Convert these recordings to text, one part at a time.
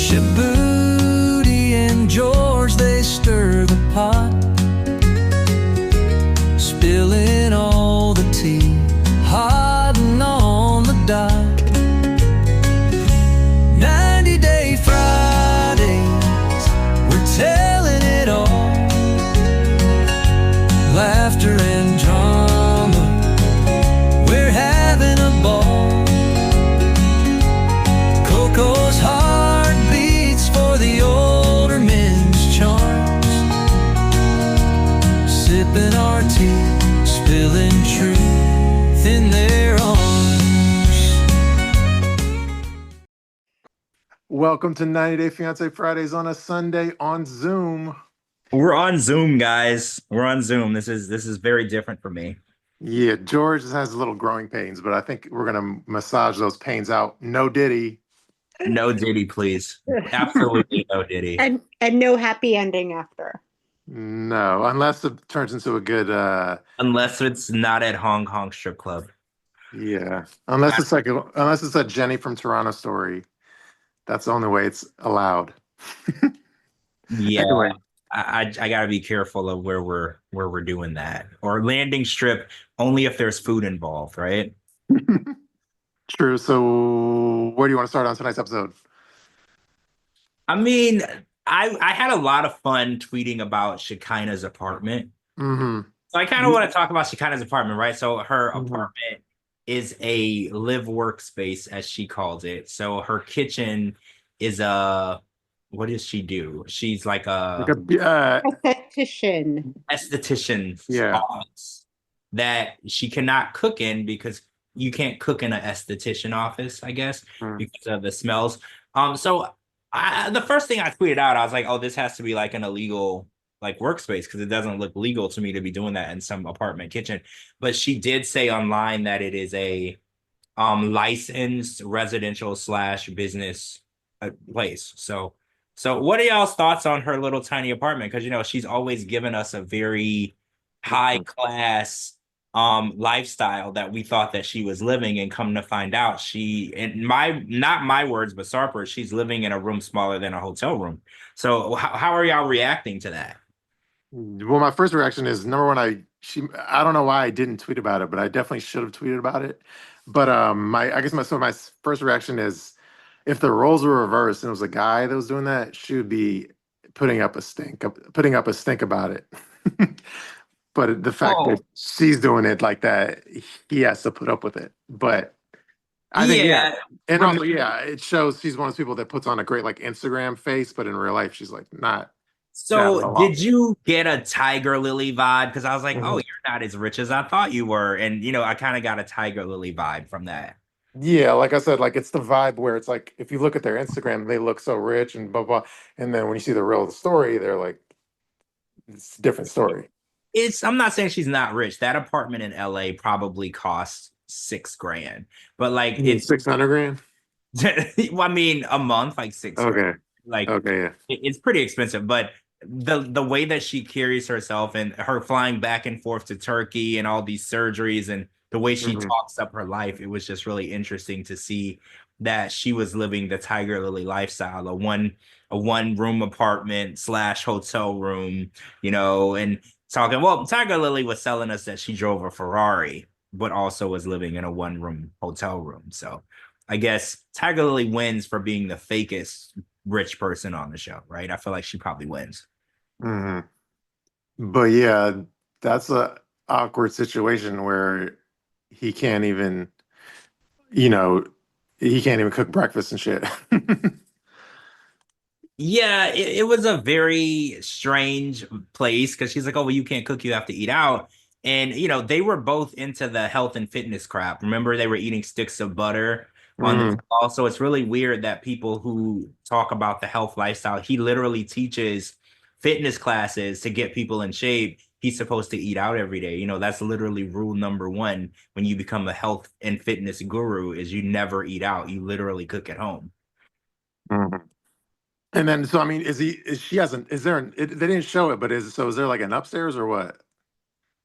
Shabooty and George, they stir the pot, spilling all the tea, hot and on the dot. 90-day Fridays, we're telling it all. Laughter and drama, we're having a ball. Coco's heart beats for the older men's charms, sipping our tea, spilling truth in their arms. Welcome to 90 Day Fiancé Fridays on a Sunday on Zoom. We're on Zoom, guys. We're on Zoom. This is very different for me. Yeah, George has little growing pains, but I think we're gonna massage those pains out. No Diddy. No Diddy, please. Absolutely no Diddy. And no happy ending after. No, unless it turns into a good Unless it's not at Hong Kong strip club. yeah. Unless it's a Jenny from Toronto story. That's the only way it's allowed. Yeah. Anyway. I gotta be careful of where we're doing that. Or landing strip only if there's food involved, right? True. So where do you want to start on tonight's episode? I mean, I had a lot of fun tweeting about Shekinah's apartment. Mm-hmm. So I kind of want to talk about Shekinah's apartment, right? So her apartment is a live workspace, as she calls it. So her kitchen is what does she do? She's like a Esthetician. Office that she cannot cook in because you can't cook in an esthetician office, I guess, because of the smells. So the first thing I tweeted out, I was like, oh, this has to be like an illegal like workspace because it doesn't look legal to me to be doing that in some apartment kitchen. But she did say online that it is a licensed residential / business place. So what are y'all's thoughts on her little tiny apartment? Because, you know, she's always given us a very high class lifestyle that we thought that she was living, and come to find out not my words, but Sarper, she's living in a room smaller than a hotel room. So how are y'all reacting to that? Well, my first reaction is, number one, I don't know why I didn't tweet about it, but I definitely should have tweeted about it. But my first reaction is, if the roles were reversed and it was a guy that was doing that, she would be putting up a stink about it. But the fact that she's doing it like that, he has to put up with it. But I think and also it shows she's one of those people that puts on a great like Instagram face, but in real life she's like not. So did you get a Tiger Lily vibe? Because I was like, oh, you're not as rich as I thought you were. And, you know, I kind of got a Tiger Lily vibe from that. Yeah, like I said, like it's the vibe where it's like, if you look at their Instagram, they look so rich and blah, blah. And then when you see the real story, they're like, it's a different story. I'm not saying she's not rich. That apartment in LA probably costs $6,000, but like it's 600 grand. Well, I mean, a month, like $6,000. Okay. Like, okay, yeah. It's pretty expensive, but the way that she carries herself and her flying back and forth to Turkey and all these surgeries and the way she talks up her life, it was just really interesting to see that she was living the Tiger Lily lifestyle, a one room apartment / hotel room, you know, and talking. Well, Tiger Lily was telling us that she drove a Ferrari, but also was living in a 1-room hotel room. So I guess Tiger Lily wins for being the fakest rich person on the show, right? I feel like she probably wins. But yeah, that's a awkward situation where he can't even, cook breakfast and shit. Yeah, it was a very strange place because she's like, oh, well, you can't cook, you have to eat out. And, you know, they were both into the health and fitness crap. Remember, they were eating sticks of butter on this call. So it's really weird that people who talk about the health lifestyle, he literally teaches fitness classes to get people in shape. He's supposed to eat out every day. You know, that's literally rule number 1 when you become a health and fitness guru is you never eat out. You literally cook at home. And then, so I mean, they didn't show it, but is there like an upstairs or what?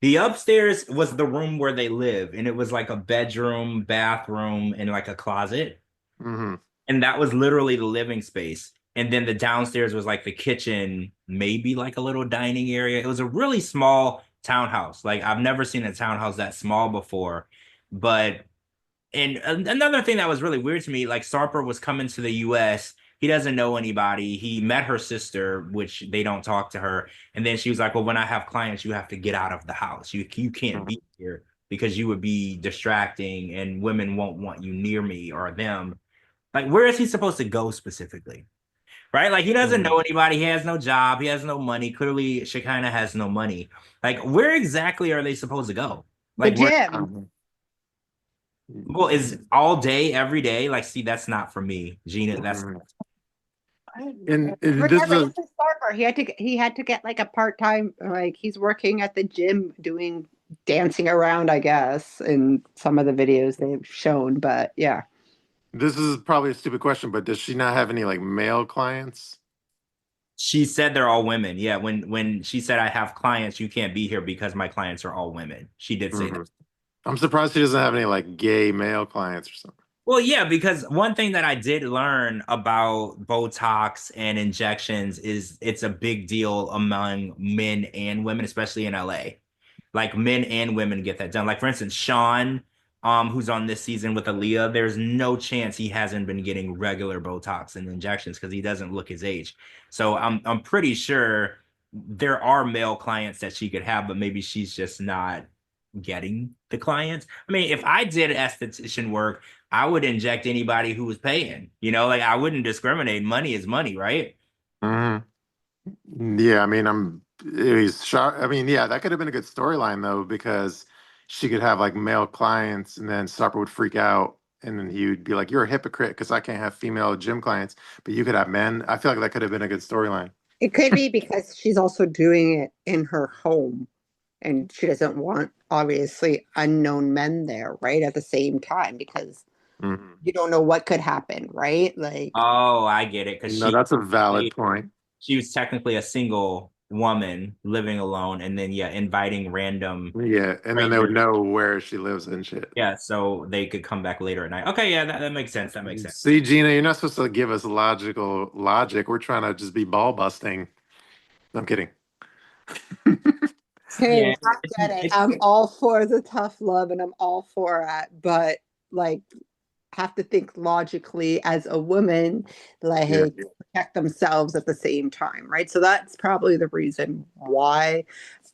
The upstairs was the room where they live, and it was like a bedroom, bathroom, and like a closet. Mm-hmm. And that was literally the living space. And then the downstairs was like the kitchen, maybe like a little dining area. It was a really small townhouse. Like I've never seen a townhouse that small before. But and another thing that was really weird to me, like Sarper was coming to the US. He doesn't know anybody. He met her sister, which they don't talk to her. And then she was like, well, when I have clients, you have to get out of the house. You can't be here because you would be distracting and women won't want you near me or them. Like, where is he supposed to go specifically? Right? Like, he doesn't know anybody. He has no job. He has no money. Clearly, Shekinah has no money. Like, where exactly are they supposed to go? The Like, gym. well, is all day, every day? Like, see, that's not for me, Gina. That's and this Remember, is this is Sarper. He had to get like a part-time, like he's working at the gym doing dancing around, I guess, in some of the videos they've shown. But yeah. this is probably a stupid question, but does she not have any like male clients? she said they're all women. Yeah, when she said I have clients, you can't be here because my clients are all women. She did say that. I'm surprised she doesn't have any like gay male clients or something. Well, yeah, because one thing that I did learn about Botox and injections is it's a big deal among men and women, especially in LA. Like men and women get that done. Like for instance, Sean, who's on this season with Aaliyah, there's no chance he hasn't been getting regular Botox and injections because he doesn't look his age. So I'm pretty sure there are male clients that she could have, but maybe she's just not getting the clients. I mean, if I did esthetician work, I would inject anybody who was paying. You know, like I wouldn't discriminate. Money is money, right? Yeah, I mean, he's shocked. I mean, yeah, that could have been a good storyline though, because she could have like male clients and then Supper would freak out and then he would be like, "You're a hypocrite because I can't have female gym clients, but you could have men." I feel like that could have been a good storyline. It could be because she's also doing it in her home and she doesn't want obviously unknown men there, right? At the same time, because you don't know what could happen, right? Like, Oh, I get it. Because No, that's a valid point. she was technically a single woman living alone, and then yeah, inviting random. Yeah, and then they would know where she lives and shit. Yeah, so they could come back later at night. Okay, yeah, that makes sense. That makes sense. See, Gina, you're not supposed to give us logical logic. We're trying to just be ball busting. I'm kidding. hey, Yeah, I get it. I'm all for the tough love and I'm all for it, but like have to think logically as a woman, like protect themselves at the same time, right? So that's probably the reason why.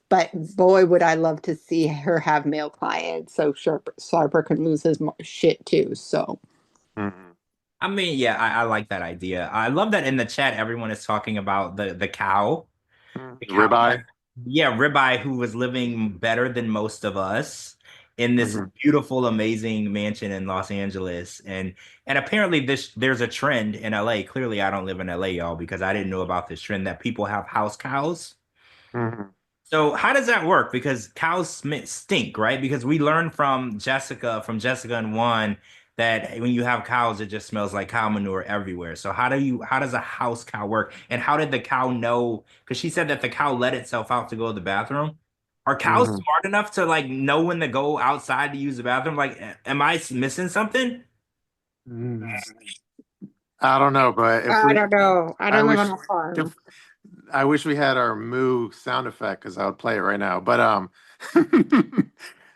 But boy, would I love to see her have male clients so Sarper can lose his shit too. So, I mean, yeah, I like that idea. I love that in the chat, everyone is talking about the cow. Ribeye. Yeah, Ribeye, who was living better than most of us in this beautiful, amazing mansion in Los Angeles. And apparently there's a trend in LA. Clearly, I don't live in LA, y'all, because I didn't know about this trend that people have house cows. So how does that work? Because cows stink, right? Because we learned from Jessica and Juan that when you have cows, it just smells like cow manure everywhere. So how does a house cow work? And how did the cow know? Because she said that the cow let itself out to go to the bathroom. Are cows smart enough to like know when to go outside to use the bathroom? Like, am I missing something? I don't know, but I don't know. I don't live on a farm. I wish we had our moo sound effect because I would play it right now. But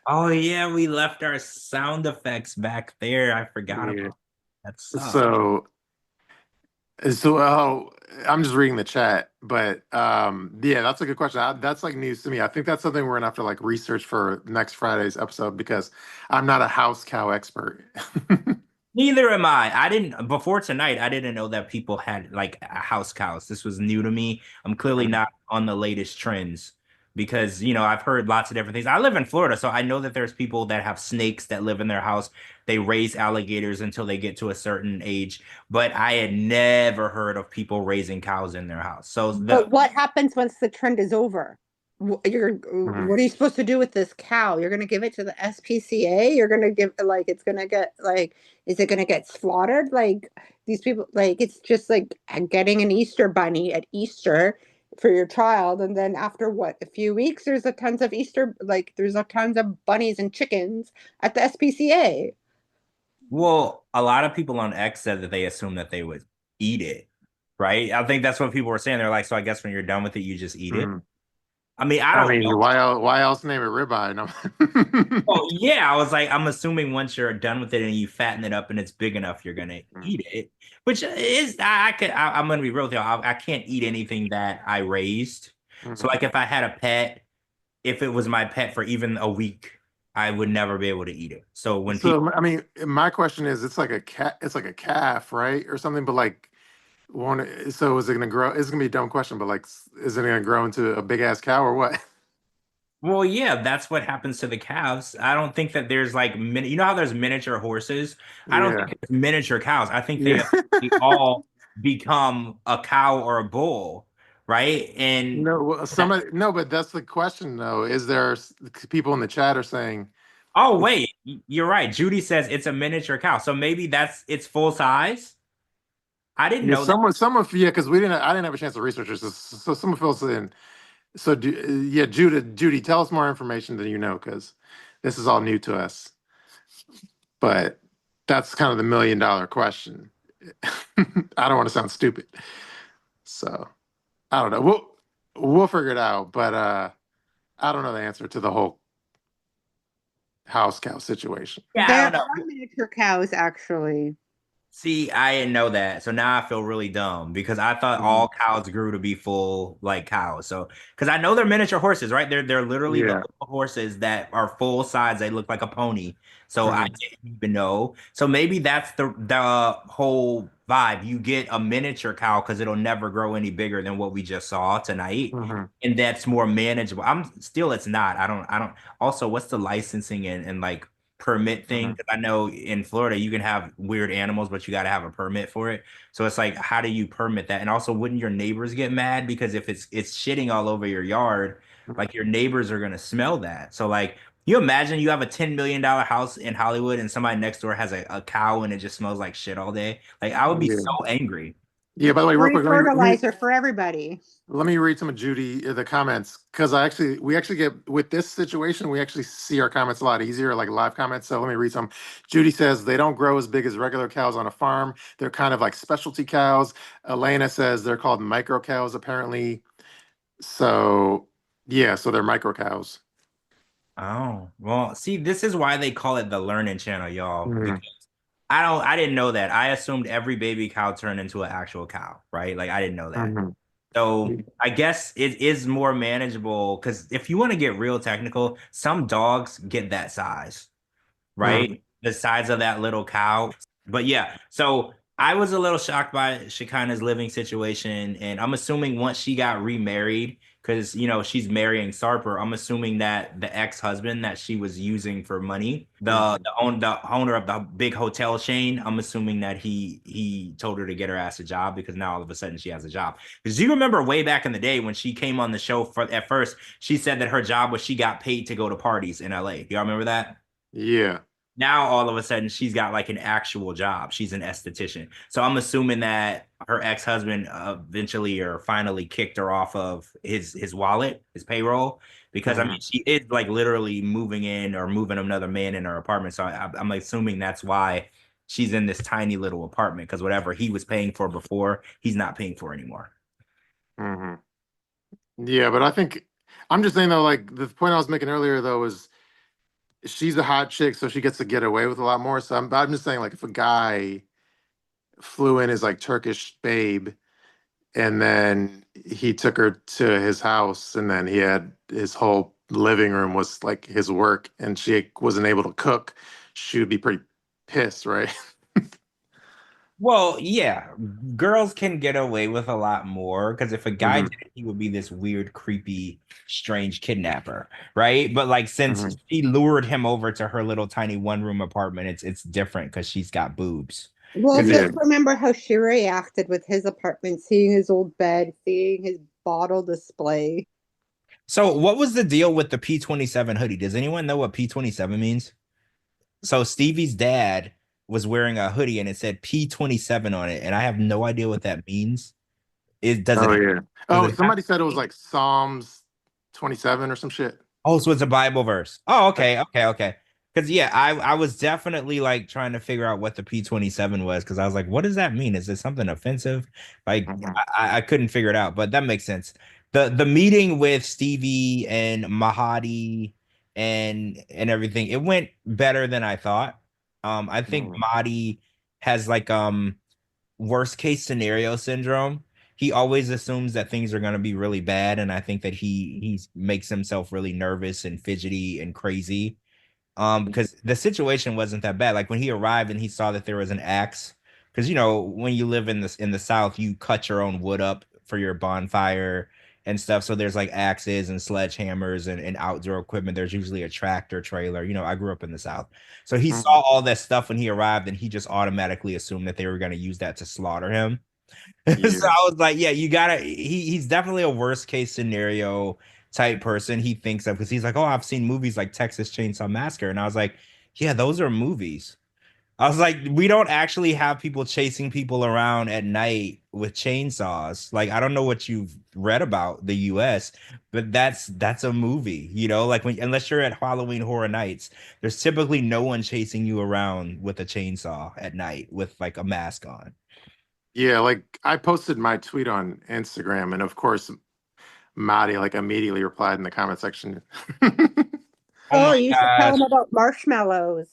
Oh yeah, we left our sound effects back there. I forgot about that. So I'm just reading the chat, but yeah, that's a good question. That's like news to me. I think that's something we're gonna have to like research for next Friday's episode because I'm not a house cow expert. Neither am I. I didn't before tonight. I didn't know that people had like house cows. This was new to me. I'm clearly not on the latest trends because I've heard lots of different things. I live in Florida, so I know that there's people that have snakes that live in their house. They raise alligators until they get to a certain age, but I had never heard of people raising cows in their house. So, but what happens once the trend is over? What are you supposed to do with this cow? You're going to give it to the SPCA? You're going to give it's going to get like, is it going to get slaughtered? Like these people, like it's just like getting an Easter bunny at Easter for your child, and then after what, a few weeks, there's a tons of Easter, like there's a tons of bunnies and chickens at the SPCA. Well, a lot of people on X said that they assumed that they would eat it, right? I think that's what people were saying. They're like, so I guess when you're done with it, you just eat it. Mhm. I mean, I I don't mean, know. why else name it ribeye? No. Oh yeah, I was like, I'm assuming once you're done with it and you fatten it up and it's big enough, you're gonna Mhm. eat it. Which is, I'm gonna be real with you. I can't eat anything that I raised. So Mhm. like, if I had a pet, if it was my pet for even a week, I would never be able to eat it. So when people, So I mean, my question is, it's like a cat, it's like a calf, right, or something? But like, so is it gonna grow? It's gonna be a dumb question, but like, is it gonna grow into a big ass cow or what? well, yeah, that's what happens to the calves. I don't think that there's like you know how there's miniature horses. I don't Yeah, think it's miniature cows. I think they yeah. eventually all become a cow or a bull, right? And No, well, somebody, no, but that's the question though. Is there people in the chat are saying, oh wait, you're right. Judy says it's a miniature cow, so maybe that's its full size. I didn't yeah, know that. yeah, because I didn't have a chance to research this. So someone fills in. So, yeah, Judy, tell us more information than you know, because this is all new to us. But that's kind of the $1 million question. I don't want to sound stupid, so I don't know. We'll figure it out, but I don't know the answer to the whole house cow situation. Yeah, I There don't are know. miniature cows, actually. See, I didn't know that. So now I feel really dumb because I thought Mhm. all cows grew to be full like cows. So because I know they're miniature horses, right? They're literally the Yeah. little horses that are full size. They look like a pony. So I Mhm. didn't even know. So maybe that's the whole vibe. You get a miniature cow because it'll never grow any bigger than what we just saw tonight. Mhm. And that's more manageable. It's not. I don't also what's the licensing and like permit thing? Mhm. 'Cause I know in Florida you can have weird animals, but you got to have a permit for it. So it's like, how do you permit that? And also, wouldn't your neighbors get mad because if it's shitting all over your yard, like your neighbors are gonna smell that. So like, you imagine you have a $10 million house in Hollywood and somebody next door has a cow and it just smells like shit all day. Like I would be so Yeah. angry. Yeah. By the way, real Free quick, fertilizer for everybody. let me read some of Judy the comments because we actually get with this situation we actually see our comments a lot easier like live comments. So let me read some. Judy says they don't grow as big as regular cows on a farm. They're kind of like specialty cows. Elena says they're called micro cows apparently. So yeah, so they're micro cows. Oh, well, see, this is why they call it the learning channel, y'all. Mhm. Because I didn't know that. I assumed every baby cow turned into an actual cow, right? Like I didn't know that. Mhm. So I guess it is more manageable because if you want to get real technical, some dogs get that size, Mhm. right? The size of that little cow. But yeah, so I was a little shocked by Shekinah's living situation, and I'm assuming once she got remarried, because she's marrying Sarper, I'm assuming that the ex-husband that she was using for money, Mhm. the owner of the big hotel chain, I'm assuming that he told her to get her ass a job because now all of a sudden she has a job. Because you remember way back in the day when she came on the show at first, she said that her job was she got paid to go to parties in LA. Y'all remember that? Yeah. Now all of a sudden she's got like an actual job. She's an esthetician. So I'm assuming that her ex-husband eventually or finally kicked her off of his wallet, his payroll, because I mean Mhm. she is like literally moving in or moving another man in her apartment. So I'm assuming that's why she's in this tiny little apartment because whatever he was paying for before, he's not paying for anymore. Mhm. Yeah, but I think I'm just saying though, like the point I was making earlier though is she's a hot chick, so she gets to get away with a lot more. So I'm just saying, like, if a guy flew in as like Turkish babe, and then he took her to his house, and then he had his whole living room was like his work, and she wasn't able to cook, she would be pretty pissed, right? Well, yeah, girls can get away with a lot more because if a guy Hmm. did it, he would be this weird, creepy, strange kidnapper, right? But like since Hmm. she lured him over to her little tiny one-room apartment, it's different because she's got boobs. Well, Because Yeah. just remember how she reacted with his apartment, seeing his old bed, seeing his bottle display. so what was the deal with the P27 hoodie? Does anyone know what P27 means? So Stevie's dad was wearing a hoodie and it said P27 on it, and I have no idea what that means. It does Oh it yeah. does Oh, it have somebody said it was like Psalms 27 or some shit. Oh, so it's a Bible verse. Oh, okay, okay, okay. Because yeah, I was definitely like trying to figure out what the P-27 was because I was like, what does that mean? Is it something offensive? Like Mhm. I couldn't figure it out, but that makes sense. The meeting with Stevie and Mahdi and everything, it went better than I thought. I think Mhm. Mahdi has like worst case scenario syndrome. He always assumes that things are going to be really bad, and I think that he makes himself really nervous and fidgety and crazy because the situation wasn't that bad. Like when he arrived and he saw that there was an axe, because you know when you live in the South, you cut your own wood up for your bonfire and stuff. So there's like axes and sledgehammers and outdoor equipment. There's usually a tractor trailer. You know, I grew up in the South, so he saw Mhm. all that stuff when he arrived, and he just automatically assumed that they were going to use that to slaughter him. So Yeah. I was like, yeah, you gotta. He's definitely a worst case scenario type person. He thinks of because he's like, oh, I've seen movies like Texas Chainsaw Massacre, and I was like, yeah, those are movies. I was like, we don't actually have people chasing people around at night with chainsaws. Like, I don't know what you've read about the US, but that's a movie, you know, like when unless you're at Halloween Horror Nights, there's typically no one chasing you around with a chainsaw at night with like a mask on. Yeah, like I posted my tweet on Instagram, and of course, Mahdi like immediately replied in the comment section. Oh Oh, my you should tell gosh. him about marshmallows.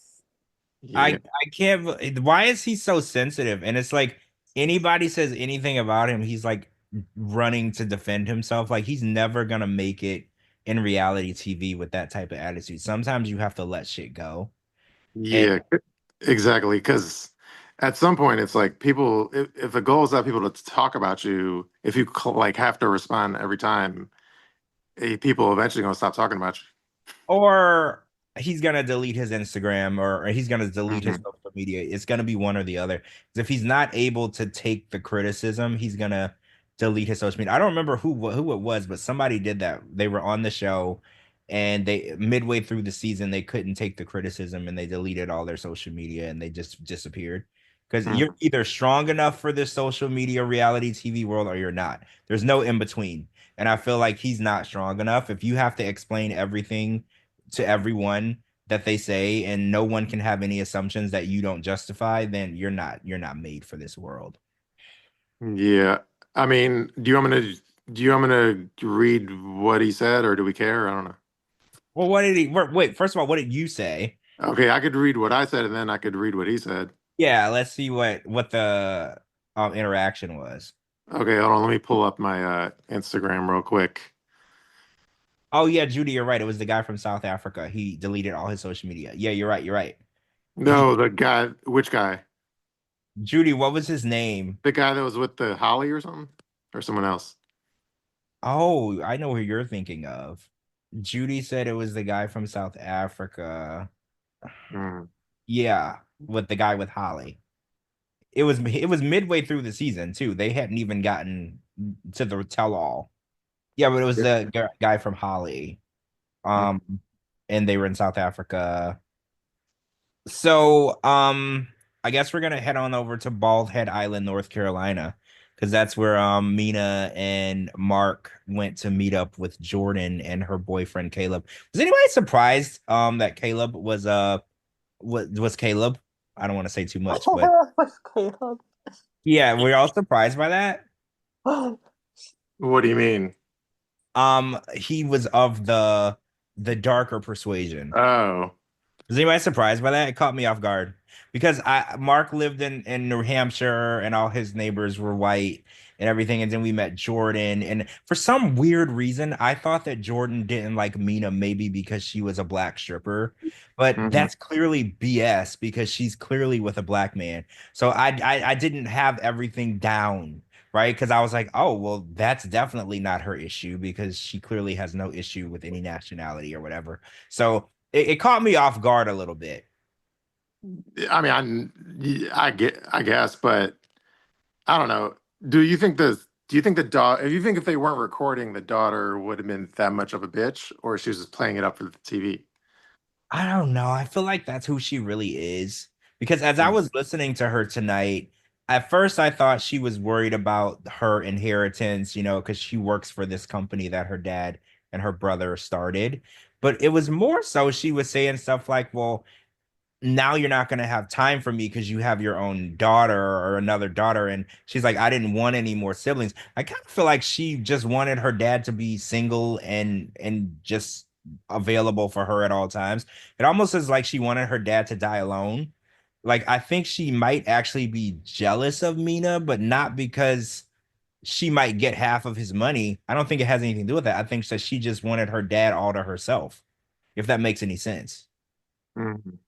Yeah. I can't why is he so sensitive? And it's like anybody says anything about him, he's like running to defend himself. Like he's never gonna make it in reality TV with that type of attitude. Sometimes you have to let shit go. And Yeah, exactly. Because at some point, it's like people, if the goal is that people to talk about you, if you like have to respond every time, people eventually gonna stop talking about or he's gonna delete his Instagram or he's gonna you. delete his Hmm. social media. It's gonna be one or the other. 'Cause if he's not able to take the criticism, he's gonna delete his social media. I don't remember who it was, but somebody did that. They were on the show and they midway through the season they couldn't take the criticism and they deleted all their social media and they just disappeared. Because you're Hmm. either strong enough for this social media reality TV world or you're not. There's no in between. And I feel like he's not strong enough. If you have to explain everything to everyone that they say and no one can have any assumptions that you don't justify, then you're not made for this world. Yeah. I mean, do you want me to read what he said, or do we care? I don't know. Well, what did he wait, first of all, what did you say? Okay, I could read what I said, and then I could read what he said. Yeah, let's see what the interaction was. Okay, hold on. Let me pull up my Instagram real quick. Oh yeah, Judy, you're right. It was the guy from South Africa. He deleted all his social media. Yeah, you're right. You're right. He No, the guy. Which guy? Judy, what was his name? The guy that was with the Holly or something, or someone else? Oh, I know who you're thinking of. Judy said it was the guy from South Africa. Hmm. Yeah, with the guy with Holly. It was midway through the season too. They hadn't even gotten to the tell all. Yeah, but it was the guy from Holly. Um, and they were in South Africa. So, I guess we're gonna head on over to Bald Head Island, North Carolina, because that's where Mina and Mark went to meet up with Jordan and her boyfriend Caleb. Was anybody surprised that Caleb was Caleb? I don't want to say too much, but What's Caleb? yeah, we're all surprised by that. What do you mean? He was of the darker persuasion. Oh, Was anybody surprised by that? It caught me off guard because I Mark lived in New Hampshire and all his neighbors were white and everything, and then we met Jordan, and for some weird reason, I thought that Jordan didn't like Mina maybe because she was a black stripper, but mhm. that's clearly BS because she's clearly with a black man. So I didn't have everything down. Right, because I was like, oh, well, that's definitely not her issue because she clearly has no issue with any nationality or whatever. So it caught me off guard a little bit. I mean, I guess, but I don't know. Do you think the Do you think the daughter? You think if they weren't recording, the daughter would have been that much of a bitch, or she was just playing it up for the TV? I don't know. I feel like that's who she really is. Because as I Mm. was listening to her tonight, at first I thought she was worried about her inheritance, because she works for this company that her dad and her brother started. But it was more so she was saying stuff like, well, now you're not going to have time for me because you have your own daughter or another daughter. And she's like, I didn't want any more siblings. I kind of feel like she just wanted her dad to be single and just available for her at all times. It almost is like she wanted her dad to die alone. Like, I think she might actually be jealous of Mina, but not because she might get half of his money. I don't think it has anything to do with that. I think that she just wanted her dad all to herself, if that makes any sense. Mhm.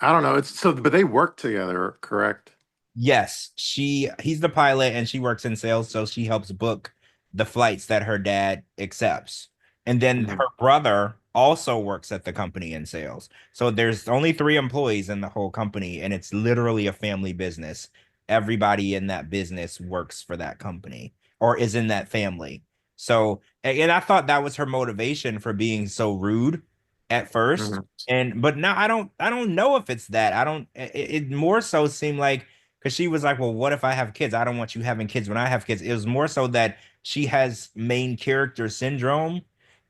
I don't know. It's so, but they work together, correct? Yes, he's the pilot and she works in sales, so she helps book the flights that her dad accepts. And then Mhm. her brother also works at the company in sales. So there's only 3 employees in the whole company, and it's literally a family business. Everybody in that business works for that company or is in that family. So, and I thought that was her motivation for being so rude at first. Mhm. And but now I don't know if it's that. I don't it more so seemed like because she was like, well, what if I have kids? I don't want you having kids when I have kids. It was more so that she has main character syndrome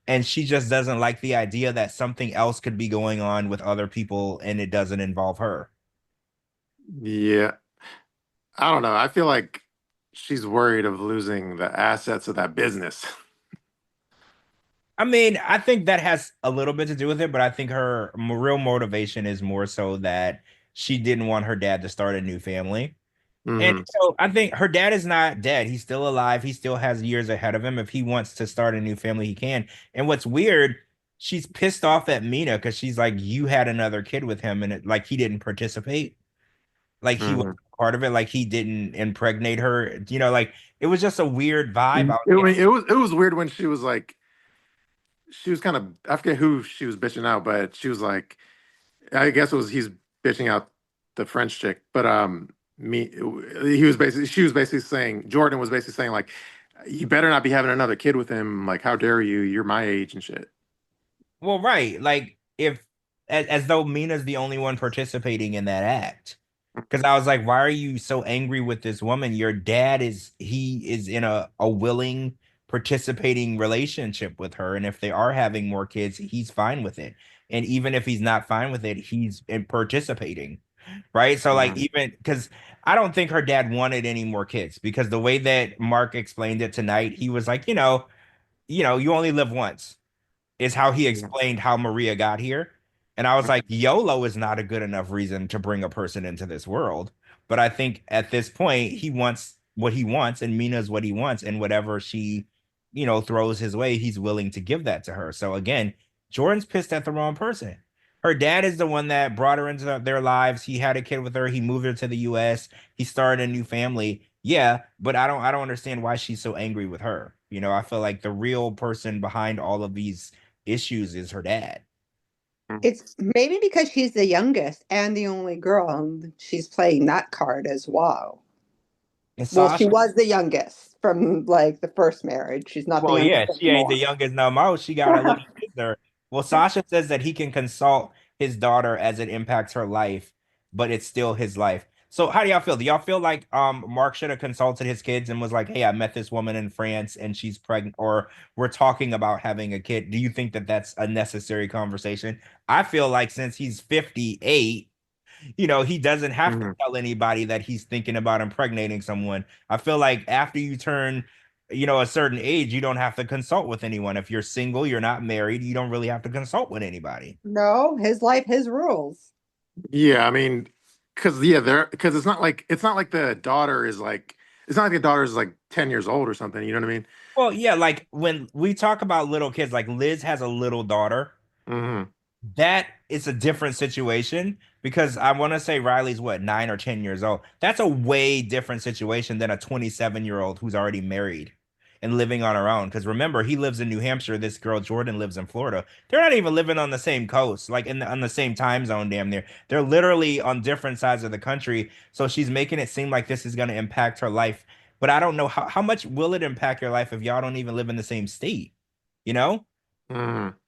and she just doesn't like the idea that something else could be going on with other people and it doesn't involve her. Yeah. I don't know. I feel like she's worried of losing the assets of that business. I mean, I think that has a little bit to do with it, but I think her real motivation is more so that she didn't want her dad to start a new family. And Hmm. so I think her dad is not dead. He's still alive. He still has years ahead of him. If he wants to start a new family, he can. And what's weird, she's pissed off at Mina because she's like, you had another kid with him, and like he didn't participate. Like he was Hmm. part of it. Like he didn't impregnate her. Like it was just a weird vibe I was getting. It was weird when she was like, she was kind of, I forget who she was bitching out, but she was like, I guess it was he's bitching out the French chick, but me he was basically she was basically saying Jordan was basically saying like, you better not be having another kid with him. Like, how dare you? You're my age and shit. Well, right. Like if as though Mina's the only one participating in that act. Because I was like, why are you so angry with this woman? Your dad he is in a willing participating relationship with her. And if they are having more kids, he's fine with it. And even if he's not fine with it, he's participating. Right. So like Mhm. even because I don't think her dad wanted any more kids because the way that Mark explained it tonight, he was like, you only live once is how he Yeah. explained how Maria got here. And I was like, YOLO is not a good enough reason to bring a person into this world. But I think at this point, he wants what he wants, and Mina's what he wants, and whatever she, throws his way, he's willing to give that to her. So again, Jordan's pissed at the wrong person. Her dad is the one that brought her into their lives. He had a kid with her. He moved her to the US. He started a new family. Yeah, but I don't understand why she's so angry with her. I feel like the real person behind all of these issues is her dad. It's maybe because she's the youngest and the only girl, and she's playing that card as well. And Well, she Sasha, was the youngest from like the first marriage. She's not the well, youngest yeah, she ain't the anymore. youngest no more. She got a little sister. Well, Sasha says that he can consult his daughter as it impacts her life, but it's still his life. So how do y'all feel? Do y'all feel like Mark should have consulted his kids and was like, "Hey, I met this woman in France and she's pregnant," or we're talking about having a kid? Do you think that that's a necessary conversation? I feel like since he's 58, he doesn't have to Mhm. tell anybody that he's thinking about impregnating someone. I feel like after you turn, a certain age, you don't have to consult with anyone. If you're single, you're not married, you don't really have to consult with anybody. No, his life, his rules. Yeah, I mean, because it's not like the daughter is like it's not like the daughter is like 10 years old or something. You know what I mean? Well, yeah, like when we talk about little kids, like Liz has a little daughter. Hmm. That is a different situation because I want to say Riley's what, 9 or 10 years old. That's a way different situation than a 27-year-old who's already married and living on her own. Because remember, he lives in New Hampshire. This girl, Jordan, lives in Florida. They're not even living on the same coast, like on the same time zone, damn near. They're literally on different sides of the country. So she's making it seem like this is going to impact her life. But I don't know how much will it impact your life if y'all don't even live in the same state, you know?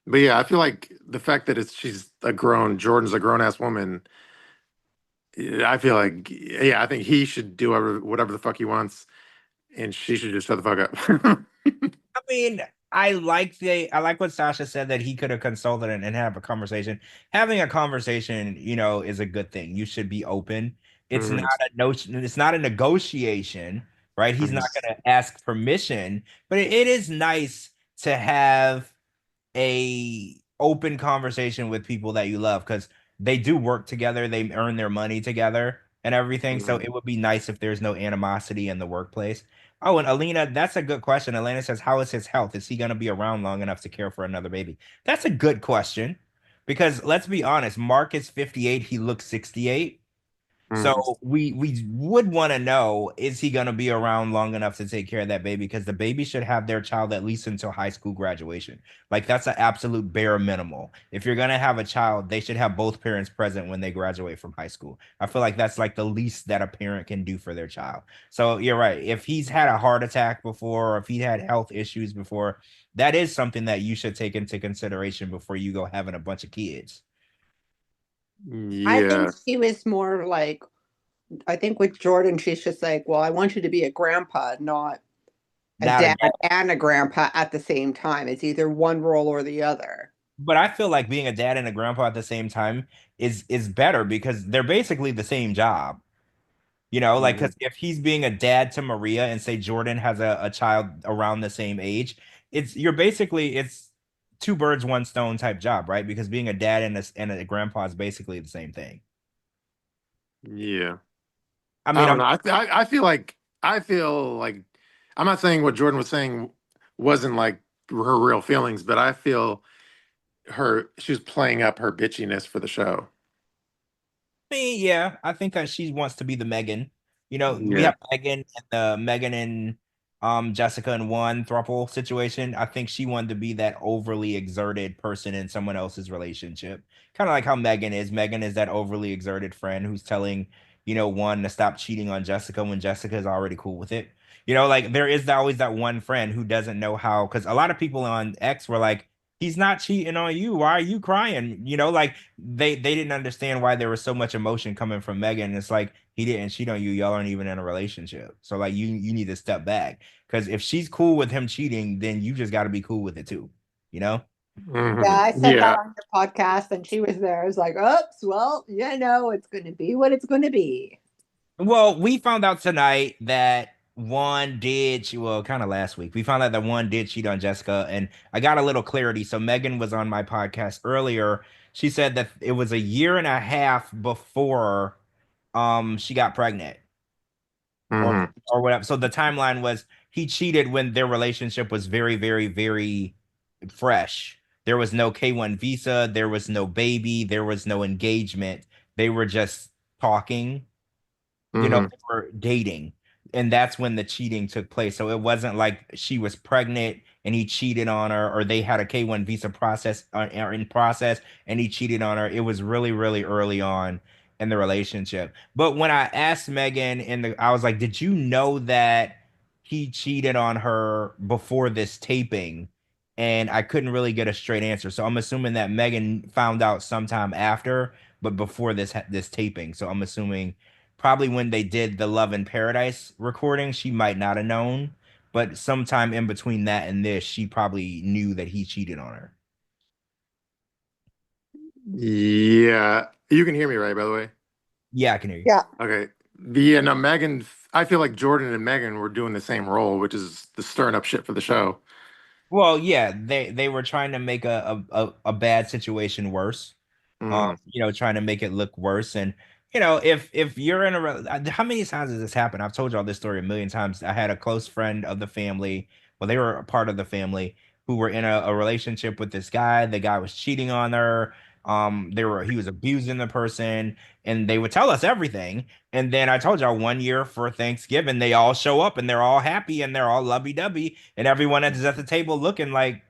But yeah, I feel like the fact that Jordan's a grown ass woman. I feel like, yeah, I think he should do whatever the fuck he wants, and she should just shut the fuck up. I mean, I like what Sasha said, that he could have consulted and have a conversation. Having a conversation, is a good thing. You should be open. It's not Mhm. a notion, it's not a negotiation, right? He's not Mhm. gonna ask permission, but it is nice to have a open conversation with people that you love, because they do work together, they earn their money together and everything. So Mhm. it would be nice if there's no animosity in the workplace. Oh, and Alina, that's a good question. Elena says, how is his health? Is he going to be around long enough to care for another baby? That's a good question, because let's be honest, Mark is 58, he looks 68. Mhm. So we would want to know, is he going to be around long enough to take care of that baby? Because the baby should have their child at least until high school graduation. Like, that's an absolute bare minimal. If you're going to have a child, they should have both parents present when they graduate from high school. I feel like that's like the least that a parent can do for their child. So you're right. If he's had a heart attack before, or if he had health issues before, that is something that you should take into consideration before you go having a bunch of kids. I think Yeah. she was more like, I think with Jordan, she's just like, well, I want you to be a grandpa, not a Not a dad and a grandpa at the same time. It's either one role or the other. But I feel like being a dad and a grandpa at the same time is better, because they're basically the same job. Like, Mhm. because if he's being a dad to Maria, and say Jordan has a child around the same age, it's two birds, one stone type job, right? Because being a dad and a grandpa is basically the same thing. Yeah. I I mean, don't I'm know. I feel like I'm not saying what Jordan was saying wasn't like her real feelings, but I feel she was playing up her bitchiness for the show. Yeah, I think that she wants to be the Megan. We Yeah. have Megan and Jessica in one throuple situation. I think she wanted to be that overly exerted person in someone else's relationship. Kind of like how Megan is. Megan is that overly exerted friend who's telling, one to stop cheating on Jessica when Jessica is already cool with it. Like, there is always that one friend who doesn't know how, because a lot of people on X were like, he's not cheating on you. Why are you crying? Like, they didn't understand why there was so much emotion coming from Megan. It's like, he didn't cheat on you. Y'all aren't even in a relationship. So like, you need to step back, because if she's cool with him cheating, then you just got to be cool with it too. You know? Yeah, Mhm. I said that Yeah. on your podcast, and she was there. I was like, oops, well, it's going to be what it's going to be. Well, we found out tonight that one did she well, kind of last week. We found out that one did cheat on Jessica, and I got a little clarity. So Megan was on my podcast earlier. She said that it was a year and a half before she got pregnant, or Hmm. or whatever. So the timeline was, he cheated when their relationship was very, very, very fresh. There was no K1 visa, there was no baby, there was no engagement. They were just talking, Hmm. they were dating. And that's when the cheating took place. So it wasn't like she was pregnant and he cheated on her, or they had a K1 visa process or in process and he cheated on her. It was really, really early on in the relationship. But when I asked Megan I was like, did you know that he cheated on her before this taping? And I couldn't really get a straight answer. So I'm assuming that Megan found out sometime after, but before this taping. So I'm assuming probably when they did the Love in Paradise recording, she might not have known, but sometime in between that and this, she probably knew that he cheated on her. Yeah. You can hear me right, by the way. Yeah, I can hear you. Yeah. Okay. Yeah, no, Megan, I feel like Jordan and Megan were doing the same role, which is the stirring up shit for the show. Well, yeah, they were trying to make a bad situation worse. Hmm. Trying to make it look worse. And if you're in how many times has this happened? I've told y'all this story a million times. I had a close friend of the family. Well, they were a part of the family who were in a relationship with this guy. The guy was cheating on her. He was abusing the person, and they would tell us everything. And then I told y'all, one year for Thanksgiving, they all show up and they're all happy and they're all lovey-dovey, and everyone is at the table looking like,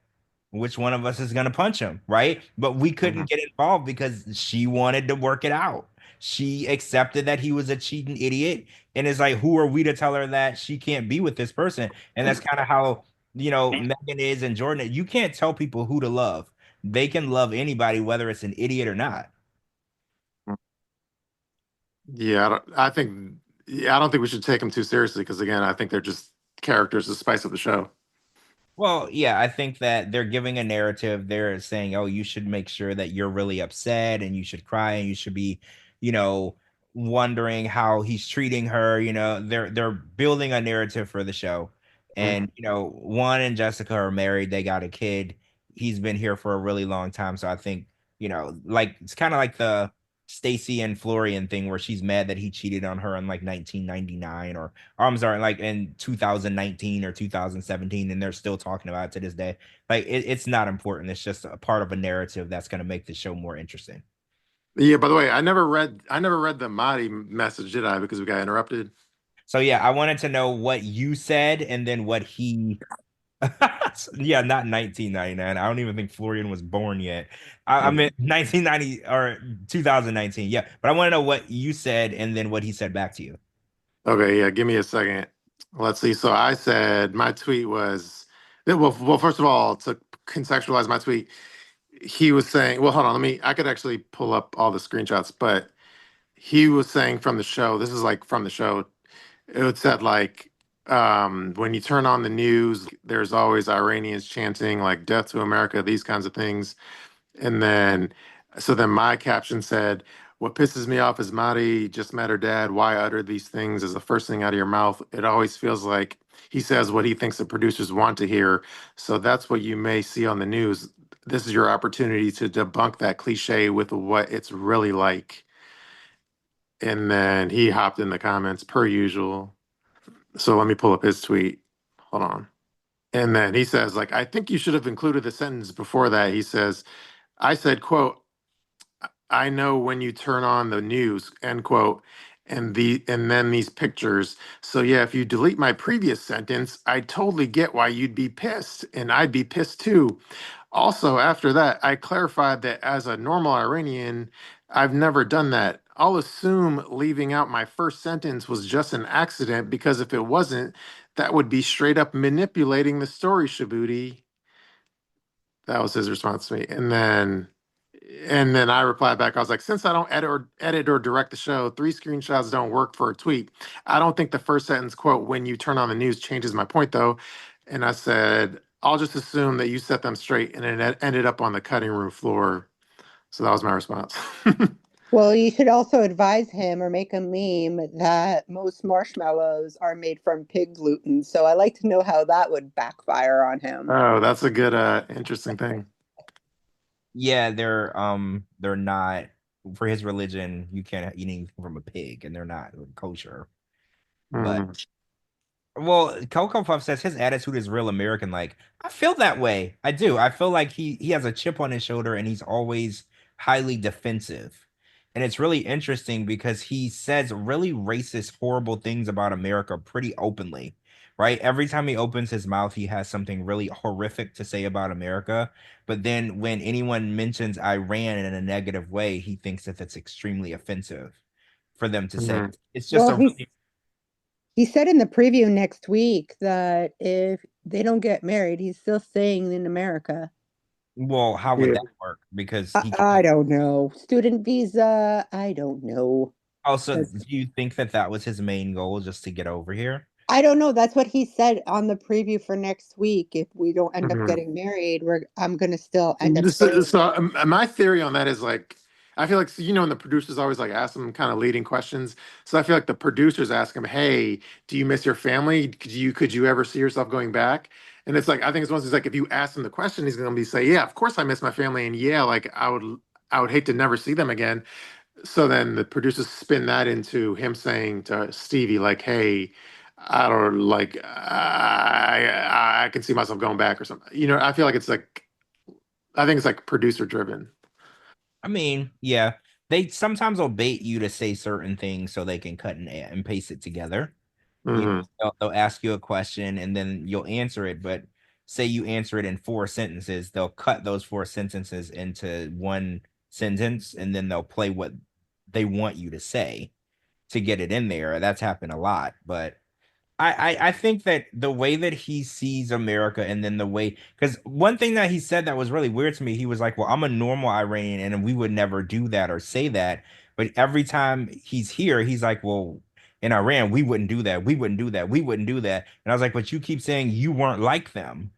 which one of us is going to punch him, right? But we Hmm. couldn't get involved because she wanted to work it out. She accepted that he was a cheating idiot, and it's like, who are we to tell her that she can't be with this person? And that's kind of how, Megan is and Jordan. You can't tell people who to love. They can love anybody, whether it's an idiot or not. Yeah, I don't think we should take them too seriously because again, I think they're just characters to spice up the show. Well, yeah, I think that they're giving a narrative. They're saying, "Oh, you should make sure that you're really upset and you should cry and you should be, you know, wondering how he's treating her." They're building a narrative for the show. Mhm. And, Juan and Jessica are married. They got a kid. He's been here for a really long time, so I think, like it's kind of like the Stacy and Florian thing where she's mad that he cheated on her in like 1999 or I'm sorry, like in 2019 or 2017, and they're still talking about it to this day. Like it's not important. It's just a part of a narrative that's going to make the show more interesting. Yeah, by the way, I never read the Mahdi message, did I? Because we got interrupted. So yeah, I wanted to know what you said and then what he. Yeah, not 1999. I don't even think Florian was born yet. I Mhm. meant 1990 or 2019. Yeah, but I want to know what you said and then what he said back to you. Okay, yeah, give me a second. Let's see. So I said my tweet was well, first of all, to contextualize my tweet, he was saying, well, hold on, I could actually pull up all the screenshots, but he was saying from the show, this is like from the show, it said like when you turn on the news, there's always Iranians chanting like death to America, these kinds of things. And then, so then my caption said, "What pisses me off is Mahdi just met her dad. Why utter these things as the first thing out of your mouth? It always feels like he says what he thinks the producers want to hear. So that's what you may see on the news. This is your opportunity to debunk that cliche with what it's really like." And then he hopped in the comments per usual. So let me pull up his tweet. Hold on. And then he says, like, I think you should have included the sentence before that. He says, I said, quote, I know when you turn on the news, end quote, and then these pictures. So yeah, if you delete my previous sentence, I totally get why you'd be pissed, and I'd be pissed too. Also, after that, I clarified that as a normal Iranian, I've never done that. I'll assume leaving out my first sentence was just an accident because if it wasn't, that would be straight up manipulating the story, Shabooty. That was his response to me. And then I replied back. I was like, since I don't edit or direct the show, 3 screenshots don't work for a tweet. I don't think the first sentence quote when you turn on the news changes my point though. And I said, I'll just assume that you set them straight and it ended up on the cutting room floor. So that was my response. Well, you should also advise him or make a meme that most marshmallows are made from pig gluten. So I like to know how that would backfire on him. Oh, that's a good interesting thing. Yeah, they're not for his religion. You can't eat anything from a pig, and they're not kosher. But Mhm. well, Coco Puff says his attitude is real American. Like I feel that way. I do. I feel like he has a chip on his shoulder, and he's always highly defensive. And it's really interesting because he says really racist, horrible things about America pretty openly, right? Every time he opens his mouth, he has something really horrific to say about America. But then when anyone mentions Iran in a negative way, he thinks that that's extremely offensive for them to say. Mhm. It's just Well, a really he said in the preview next week that if they don't get married, he's still staying in America. well, how would Yeah. that work? Because I, he can. I don't know. Student visa, I don't know. Also, do 'Cause you think that that was his main goal, just to get over here? I don't know. That's what he said on the preview for next week. If we don't end up Mhm. getting married, I'm gonna still end up So, staying. so my theory on that is like, I feel like, so, and the producers always like ask them kind of leading questions. So I feel like the producers ask him, "Hey, do you miss your family? Could you ever see yourself going back?" And it's like, I think it's one of those like, if you ask him the question, he's going to be say, "Yeah, of course I miss my family, and yeah, like I would hate to never see them again." So then the producers spin that into him saying to Stevie, like, "Hey, I don't like, I can see myself going back or something." I feel like it's like, I think it's like producer driven. I mean, yeah, they sometimes will bait you to say certain things so they can cut and paste it together. Hmm. They'll ask you a question and then you'll answer it, but say you answer it in 4 sentences, they'll cut those 4 sentences into one sentence and then they'll play what they want you to say to get it in there. That's happened a lot, but I think that the way that he sees America and then the way because one thing that he said that was really weird to me, he was like, well, I'm a normal Iranian and we would never do that or say that. But every time he's here, he's like, well, in Iran, we wouldn't do that. We wouldn't do that. We wouldn't do that. And I was like, but you keep saying you weren't like them.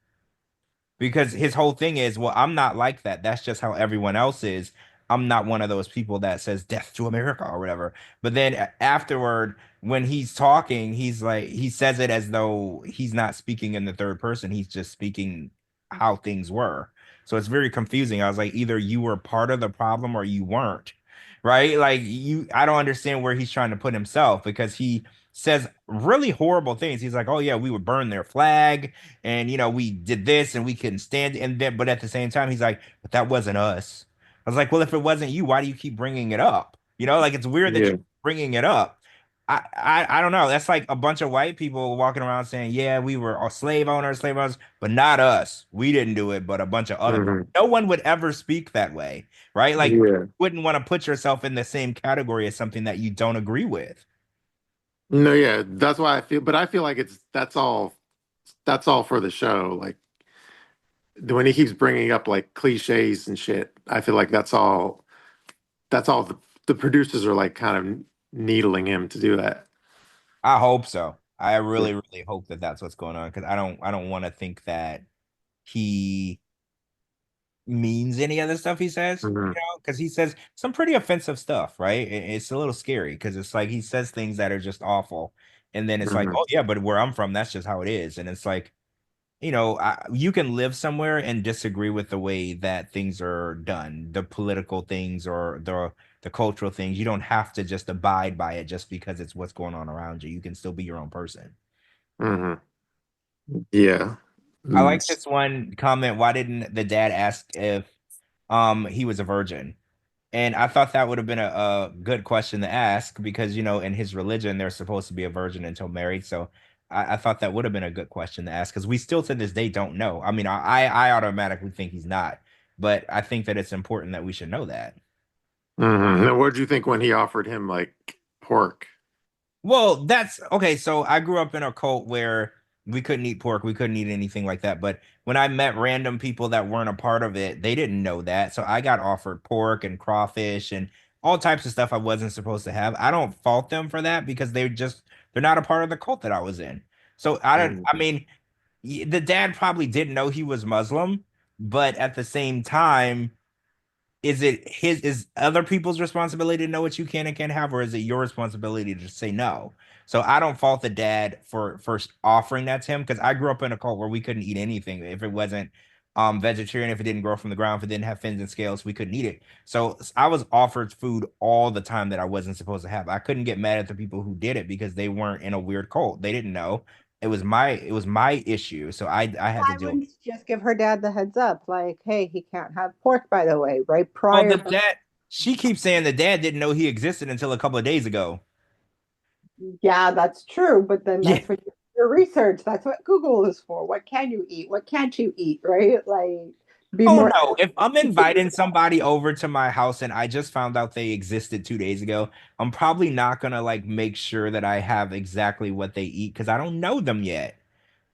because his whole thing is, well, I'm not like that. That's just how everyone else is. I'm not one of those people that says death to America or whatever. But then afterward, when he's talking, he's like, he says it as though he's not speaking in the third person. He's just speaking how things were. So it's very confusing. I was like, either you were part of the problem or you weren't, right? Like I don't understand where he's trying to put himself because he says really horrible things. He's like, oh yeah, we would burn their flag and we did this and we couldn't stand it. And then, but at the same time, he's like, but that wasn't us. I was like, well, if it wasn't you, why do you keep bringing it up? Like it's weird that Yeah. you're bringing it up. I don't know. That's like a bunch of white people walking around saying, yeah, we were all slave owners, but not us. We didn't do it, but a bunch of other people. No one would ever speak that way, right? Like you wouldn't want to put yourself in the same category as something that you don't agree with. No, yeah, that's why I feel like that's all for the show. Like when he keeps bringing up like cliches and shit, I feel like that's all the producers are like kind of needling him to do that. I hope so. I really, really hope that that's what's going on because I don't want to think that he means any of the stuff he says, because he says some pretty offensive stuff, right? It's a little scary because it's like he says things that are just awful, and then it's like, oh yeah, but where I'm from, that's just how it is, and it's like, you can live somewhere and disagree with the way that things are done, the political things or the cultural things. You don't have to just abide by it just because it's what's going on around you. You can still be your own person. Yeah. I like this one comment. Why didn't the dad ask if he was a virgin? And I thought that would have been a good question to ask because, in his religion, they're supposed to be a virgin until married. So I thought that would have been a good question to ask because we still to this day don't know. I mean, I automatically think he's not, but I think that it's important that we should know that. Now, what did you think when he offered him like pork? Well, that's okay. So I grew up in a cult where we couldn't eat pork, we couldn't eat anything like that. But when I met random people that weren't a part of it, they didn't know that. So I got offered pork and crawfish and all types of stuff I wasn't supposed to have. I don't fault them for that because they're not a part of the cult that I was in. So I mean, the dad probably didn't know he was Muslim, but at the same time, is other people's responsibility to know what you can and can't have, or is it your responsibility to just say no? So I don't fault the dad for offering that to him because I grew up in a cult where we couldn't eat anything if it wasn't vegetarian, if it didn't grow from the ground, if it didn't have fins and scales, we couldn't eat it. So I was offered food all the time that I wasn't supposed to have. I couldn't get mad at the people who did it because they weren't in a weird cult. They didn't know. It was my issue. So I had to I deal. wouldn't just give her dad the heads up, like, hey, he can't have pork, by the way, right? Well, Prior. the dad, she keeps saying the dad didn't know he existed until a couple of days ago. Yeah, that's true. But then Yeah. that's what your research. That's what Google is for. What can you eat? What can't you eat? Right? Like, be Oh more. no, if I'm inviting somebody over to my house and I just found out they existed 2 days ago, I'm probably not gonna like make sure that I have exactly what they eat because I don't know them yet.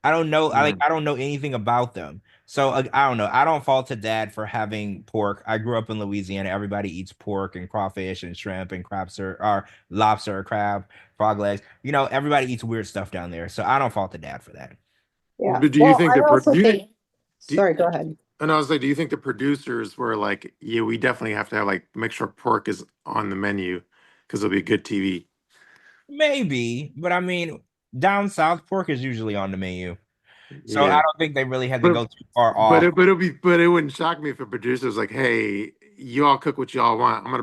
I don't know. I don't know anything about them. So I don't know. I don't fault to dad for having pork. I grew up in Louisiana. Everybody eats pork and crawfish and shrimp and or lobster or crab, frog legs. Everybody eats weird stuff down there. So I don't fault the dad for that. Yeah. But do you Well, think I also think. do you, Sorry, go ahead. and I was like, do you think the producers were like, yeah, we definitely have to have like make sure pork is on the menu because it'll be good TV. Maybe, but I mean, down south, pork is usually on the menu. So I Yeah. don't think they really had to But go too far but off. it wouldn't shock me if a producer was like, "Hey, you all cook what you all want. I'm gonna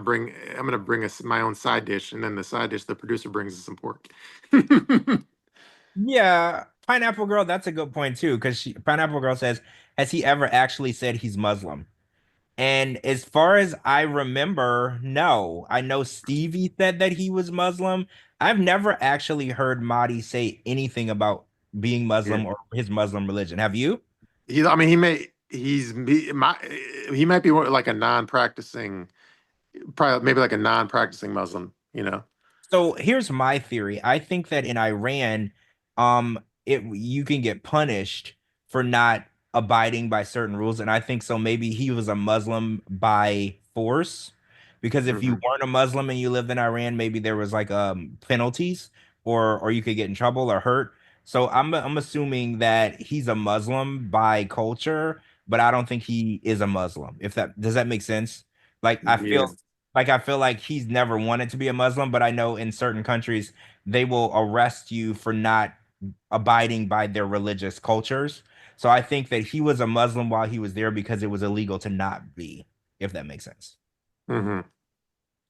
bring us my own side dish, and then the side dish the producer brings us some pork." Yeah, Pineapple Girl, that's a good point too, because Pineapple Girl says, has he ever actually said he's Muslim? And as far as I remember, no. I know Stevie said that he was Muslim. I've never actually heard Mahdi say anything about being Yeah. Muslim or his Muslim religion. Have you? I mean, he might be like a non-practicing, probably maybe like a non-practicing Muslim. So here's my theory. I think that in Iran, you can get punished for not abiding by certain rules, and I think so. Maybe he was a Muslim by force, because if you Mhm. weren't a Muslim and you lived in Iran, maybe there was like penalties, or you could get in trouble or hurt. So I'm assuming that he's a Muslim by culture, but I don't think he is a Muslim. If that does that make sense? Like Yeah. I feel like he's never wanted to be a Muslim, but I know in certain countries they will arrest you for not abiding by their religious cultures. So I think that he was a Muslim while he was there because it was illegal to not be, if that makes sense. Hmm.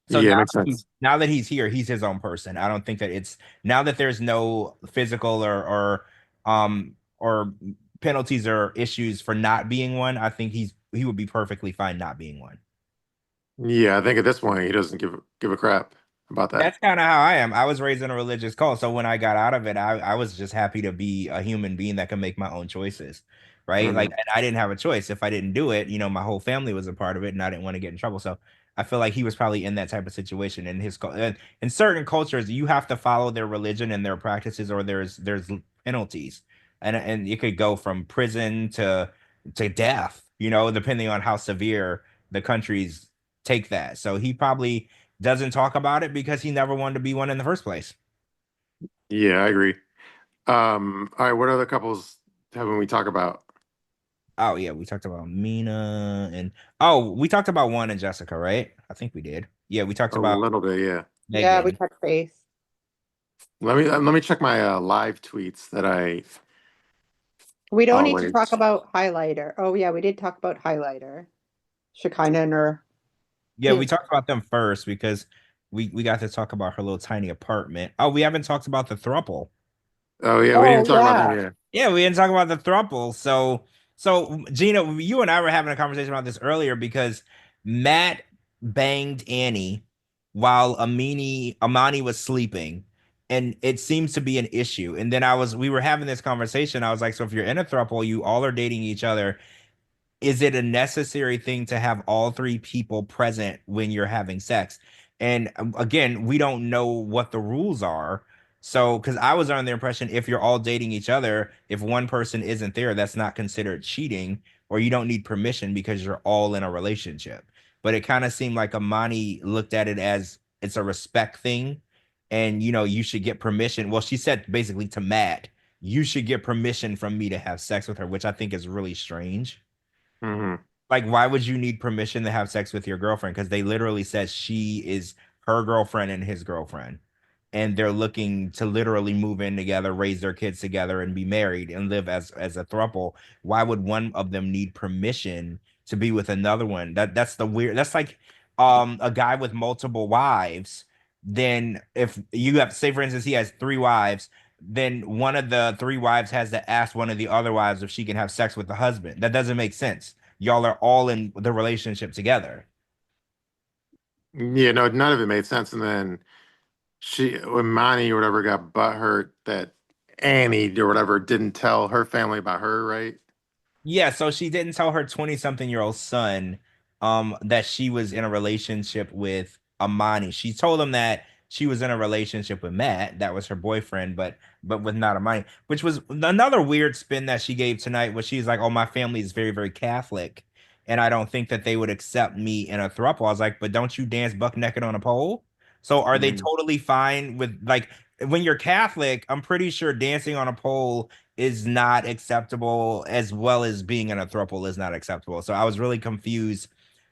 So Yeah, makes sense. now that he's here, he's his own person. I don't think that it's now that there's no physical or penalties or issues for not being one. I think he would be perfectly fine not being one. Yeah, I think at this point he doesn't give a crap about that. That's kind of how I am. I was raised in a religious cult, so when I got out of it, I was just happy to be a human being that can make my own choices, right? Like Hmm. and I didn't have a choice. If I didn't do it, my whole family was a part of it, and I didn't want to get in trouble. So I feel like he was probably in that type of situation. In in certain cultures, you have to follow their religion and their practices, or there's penalties, and it could go from prison to death, depending on how severe the countries take that. So he probably doesn't talk about it because he never wanted to be one in the first place. Yeah, I agree. All right, what other couples haven't we talked about? Oh yeah, we talked about Mina and oh, we talked about Juan and Jessica, right? I think we did. Yeah, we talked A about little bit, yeah. Yeah, we Megan. touched base. Let me check my live tweets that I We don't need to talk always. about highlighter. Oh yeah, we did talk about highlighter. Shekinah and her. Yeah, we talked about them first because we got to talk about her little tiny apartment. Oh, we haven't talked about the throuple. Oh yeah, we didn't Oh talk about that. yeah. Yeah. Yeah, we didn't talk about the throuple. So Gina, you and I were having a conversation about this earlier because Matt banged Annie while Amani was sleeping, and it seems to be an issue. And then we were having this conversation. I was like, so if you're in a throuple, you all are dating each other, is it a necessary thing to have all three people present when you're having sex? And again, we don't know what the rules are. So, because I was under the impression if you're all dating each other, if one person isn't there, that's not considered cheating, or you don't need permission because you're all in a relationship. But it kind of seemed like Amani looked at it as it's a respect thing. And, you should get permission. Well, she said basically to Matt, you should get permission from me to have sex with her, which I think is really strange. Hmm. Like, why would you need permission to have sex with your girlfriend? Because they literally said she is her girlfriend and his girlfriend. And they're looking to literally move in together, raise their kids together, and be married and live as a throuple. Why would one of them need permission to be with another one? That's the weird. That's like a guy with multiple wives. Then if you have, say for instance, he has three wives, then one of the three wives has to ask one of the other wives if she can have sex with the husband. That doesn't make sense. Y'all are all in the relationship together. Yeah, no, none of it made sense. And then when Monty or whatever got butthurt that Annie or whatever didn't tell her family about her, right? Yeah, so she didn't tell her 20-something-year-old son that she was in a relationship with Amani. She told him that she was in a relationship with Matt, that was her boyfriend, but with not Amani, which was another weird spin that she gave tonight, where she's like, "Oh, my family is very, very Catholic, and I don't think that they would accept me in a throuple." I was like, "But don't you dance buck naked on a pole?" So are they Mm. totally fine with like when you're Catholic? I'm pretty sure dancing on a pole is not acceptable, as well as being in a throuple is not acceptable. So I was really confused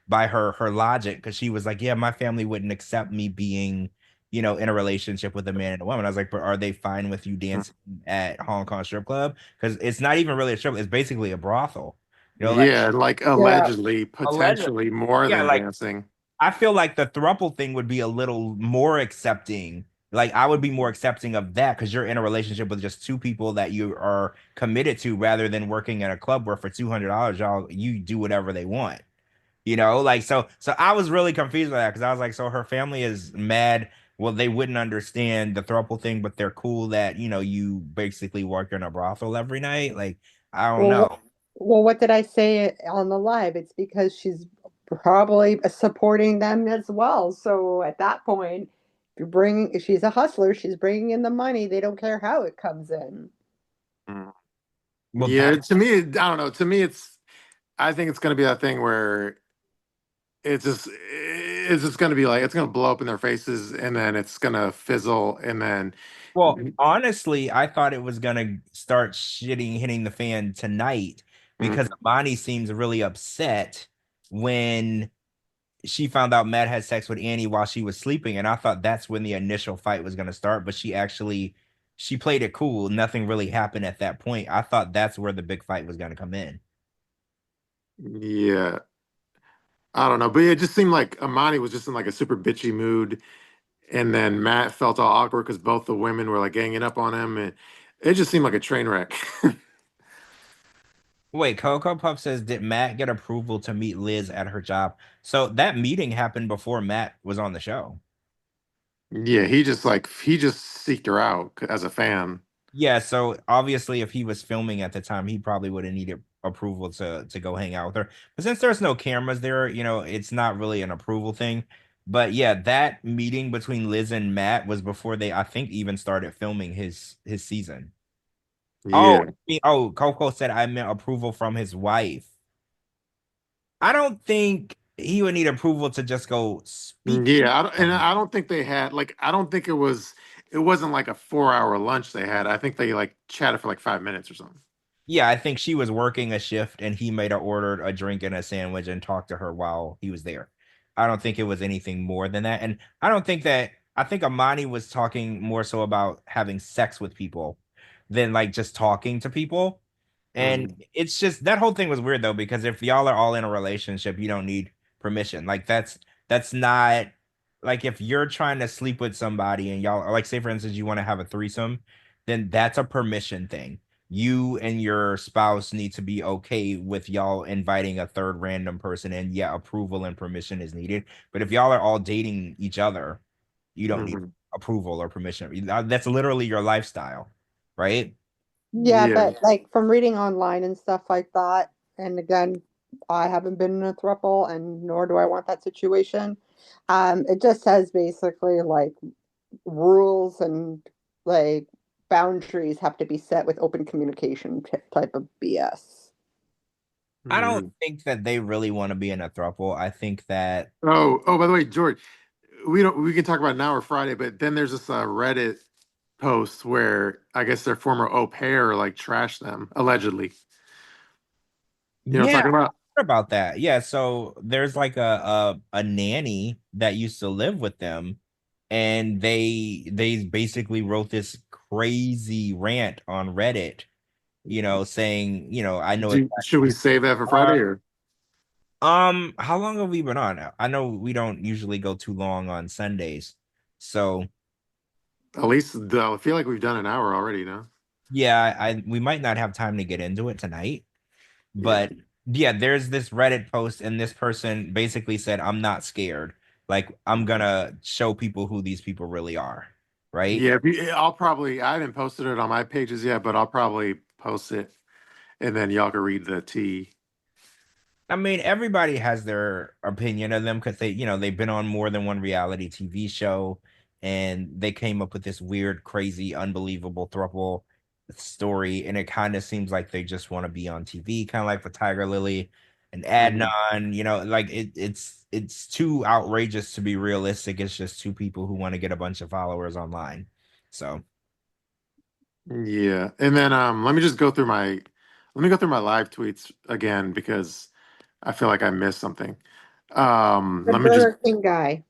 by her logic, because she was like, "Yeah, my family wouldn't accept me being, in a relationship with a man and a woman." I was like, "But are they fine with you dancing at Hong Kong strip club? Because it's not even really a strip; it's basically a brothel. Like Yeah, like Yeah. allegedly, alleged. potentially more Yeah, than like dancing. I feel like the throuple thing would be a little more accepting. Like I would be more accepting of that because you're in a relationship with just two people that you are committed to, rather than working at a club where for $200 y'all you do whatever they want. Like so I was really confused by that, because I was like, so her family is mad. Well, they wouldn't understand the throuple thing, but they're cool that you basically work in a brothel every night. Like I don't Well, know. what did I say on the live? It's because she's probably supporting them as well. So at that point, if she's a hustler, she's bringing in the money. They don't care how it comes in. Mm. Well, Yeah, to me, I don't know. To me, I think it's going to be that thing where it's just going to be like it's going to blow up in their faces, and then it's going to fizzle, and then Well, honestly, I thought it was gonna start hitting the fan tonight, because Imani seems really upset when she found out Matt had sex with Annie while she was sleeping, and I thought that's when the initial fight was going to start, but she played it cool. Nothing really happened at that point. I thought that's where the big fight was going to come in. Yeah. I don't know, but it just seemed like Amani was just in like a super bitchy mood, and then Matt felt all awkward because both the women were like ganging up on him, and it just seemed like a train wreck. Wait, Coco Puff says, did Matt get approval to meet Liz at her job? So that meeting happened before Matt was on the show. Yeah, he just seeked her out as a fan. Yeah, so obviously if he was filming at the time, he probably would have needed approval to go hang out with her. But since there's no cameras there, it's not really an approval thing. But yeah, that meeting between Liz and Matt was before they, I think, even started filming his season. Oh, Yeah. Coco said I meant approval from his wife. I don't think he would need approval to just go speak. Yeah, and I don't think they had like I don't think it wasn't like a 4 hour lunch they had. I think they like chatted for like 5 minutes or something. Yeah, I think she was working a shift and he made her ordered a drink and a sandwich and talked to her while he was there. I don't think it was anything more than that. And I think Amani was talking more so about having sex with people than like just talking to people. And Mhm. it's just that whole thing was weird though, because if y'all are all in a relationship, you don't need permission. Like that's not like if you're trying to sleep with somebody and y'all like say for instance you want to have a threesome, then that's a permission thing. You and your spouse need to be okay with y'all inviting a third random person and yeah, approval and permission is needed. But if y'all are all dating each other, you don't need Mhm. approval or permission. That's literally your lifestyle, right? Yeah, Yeah. but like from reading online and stuff like that, and again, I haven't been in a throuple, and nor do I want that situation. It just says basically like rules and like boundaries have to be set with open communication type of BS. I don't Mhm. think that they really want to be in a throuple. I think that By the way, George, we can talk about it now or Friday, but then there's this Reddit post where I guess their former au pair like trashed them allegedly. You know what I'm yeah, talking about? I heard about that. Yeah, so there's like a nanny that used to live with them, and they basically wrote this crazy rant on Reddit, saying, I know Should we exactly. save that for Uh, Friday or how long have we been on now? I know we don't usually go too long on Sundays, so at least I feel like we've done an hour already, no? yeah, I we might not have time to get into it tonight. Yeah. But yeah, there's this Reddit post, and this person basically said, I'm not scared. Like, I'm gonna show people who these people really are. Right. Yeah, I haven't posted it on my pages yet, but I'll probably post it and then y'all can read the tea. I mean, everybody has their opinion of them because they've been on more than one reality TV show and they came up with this weird, crazy, unbelievable throuple story. And it kind of seems like they just want to be on TV, kind of like with Tiger Lily and Mhm. Adnan, like it's too outrageous to be realistic. It's just two people who want to get a bunch of followers online. So Yeah. And then let me go through my live tweets again because I feel like I missed something. The Let me just Burger King guy.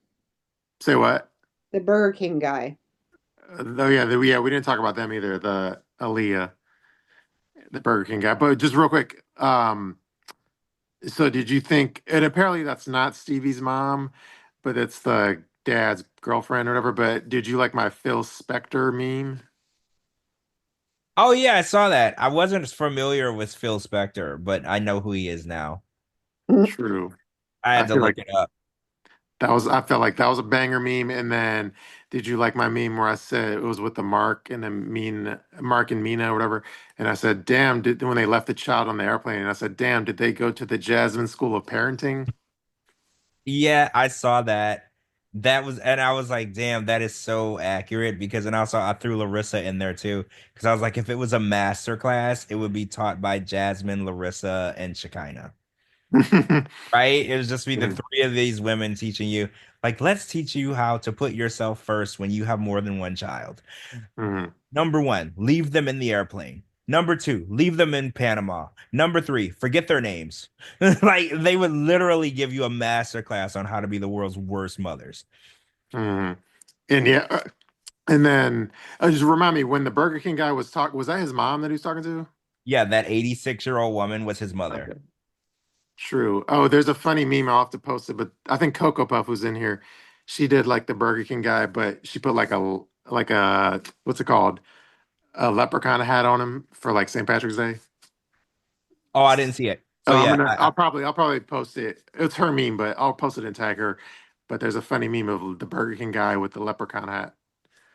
say what? The Burger King guy. Oh yeah, we didn't talk about them either. The Aaliyah, the Burger King guy. But just real quick, so did you think, and apparently that's not Stevie's mom, but it's the dad's girlfriend or whatever, but did you like my Phil Spector meme? oh yeah, I saw that. I wasn't familiar with Phil Spector, but I know who he is now. True. I I had to feel look like it up. I felt like that was a banger meme. And then did you like my meme where I said it was with the Mark and then Mark and Mina or whatever? And I said, damn, did when they left the child on the airplane, and I said, damn, did they go to the Jasmine School of Parenting? Yeah, I saw that. And I was like, damn, that is so accurate because, and also I threw Larissa in there too because I was like, if it was a master class, it would be taught by Jasmine, Larissa, and Shekinah, right? It would just be the three of these women teaching you, like, let's teach you how to put yourself first when you have more than one child. Mhm. Number one, leave them in the airplane. Number 2, leave them in Panama. Number 3, forget their names. Like they would literally give you a master class on how to be the world's worst mothers. And yeah, and then just remind me when the Burger King guy was talking. Was that his mom that he was talking to? Yeah, that 86-year-old woman was his mother. Okay. True. Oh, there's a funny meme. I'll have to post it, but I think Coco Puff was in here. She did like the Burger King guy, but she put like a what's it called? A leprechaun hat on him for like St. Patrick's Day. Oh, I didn't see it. So Oh, yeah, I'll probably post it. It's her meme, but I'll post it and tag her. But there's a funny meme of the Burger King guy with the leprechaun hat.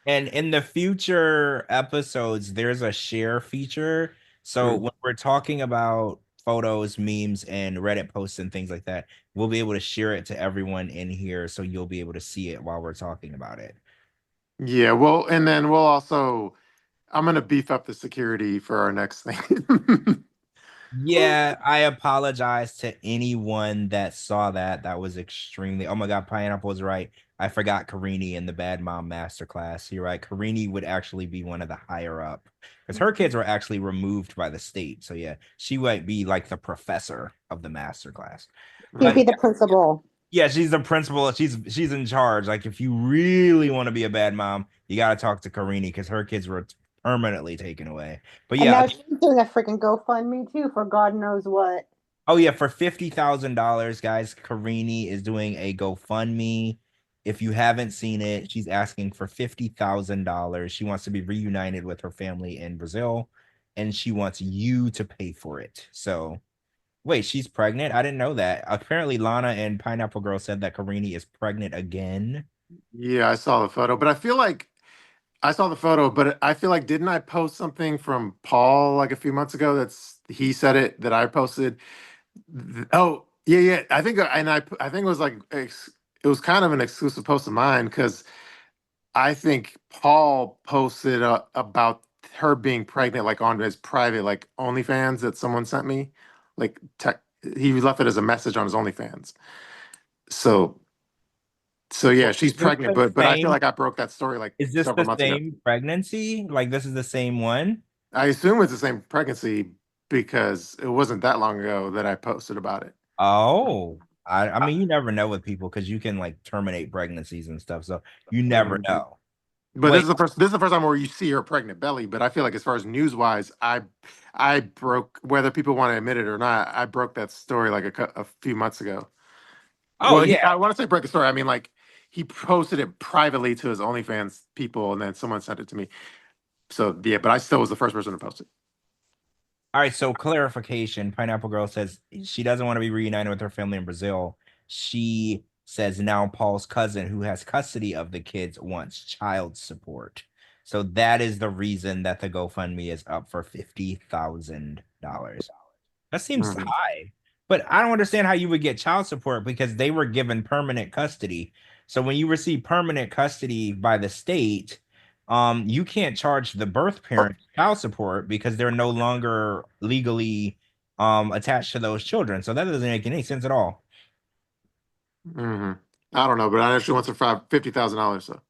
and in the future episodes, there's a share feature. So when we're talking about photos, memes, and Reddit posts and things like that, we'll be able to share it to everyone in here, so you'll be able to see it while we're talking about it. Yeah, well, and then we'll also I'm gonna beef up the security for our next thing. Yeah, I apologize to anyone that saw that. That was extremely. Oh my God, Pineapple was right. I forgot Karini in the Bad Mom Masterclass. You're right. Karini would actually be one of the higher up because her kids were actually removed by the state. So yeah, she might be like the professor of the masterclass. She'd be the principal. Yeah, she's the principal. She's in charge. Like if you really want to be a bad mom, you got to talk to Karini because her kids were permanently taken away. But And yeah, now she's doing a freaking GoFundMe too for God knows what. oh yeah, for $50,000, guys, Karini is doing a GoFundMe. If you haven't seen it, she's asking for $50,000. She wants to be reunited with her family in Brazil, and she wants you to pay for it. So, wait, she's pregnant? I didn't know that. Apparently, Lana and Pineapple Girl said that Karini is pregnant again. Yeah, I saw the photo, but I feel like I saw the photo, but I feel like didn't I post something from Paul like a few months ago? He said it that I posted. Oh, yeah, yeah. I think it was like it was kind of an exclusive post of mine because I think Paul posted about her being pregnant like on his private like OnlyFans that someone sent me. Like he left it as a message on his OnlyFans. So yeah, she's Is this pregnant, the but I feel same? like I broke that story like Is this several the months ago. same pregnancy? Like this is the same one? I assume it's the same pregnancy because it wasn't that long ago that I posted about it. Oh, I mean, you never know with people because you can like terminate pregnancies and stuff. So you never Mhm. know. But Wait, this is the first time where you see her pregnant belly. But I feel like as far as news wise, I broke whether people want to admit it or not. I broke that story like a few months ago. oh Well, yeah. I want to say break the story. I mean like he posted it privately to his OnlyFans people, and then someone sent it to me. So yeah, but I still was the first person to post it. All right, so clarification. Pineapple Girl says she doesn't want to be reunited with her family in Brazil. She says now Paul's cousin, who has custody of the kids, wants child support. So that is the reason that the GoFundMe is up for $50,000. That seems Mhm. high, but I don't understand how you would get child support because they were given permanent custody. So when you receive permanent custody by the state, you can't charge the birth parent child support because they're no longer legally attached to those children. So that doesn't make any sense at all. Mhm. I don't know, but I actually went to $50,000. So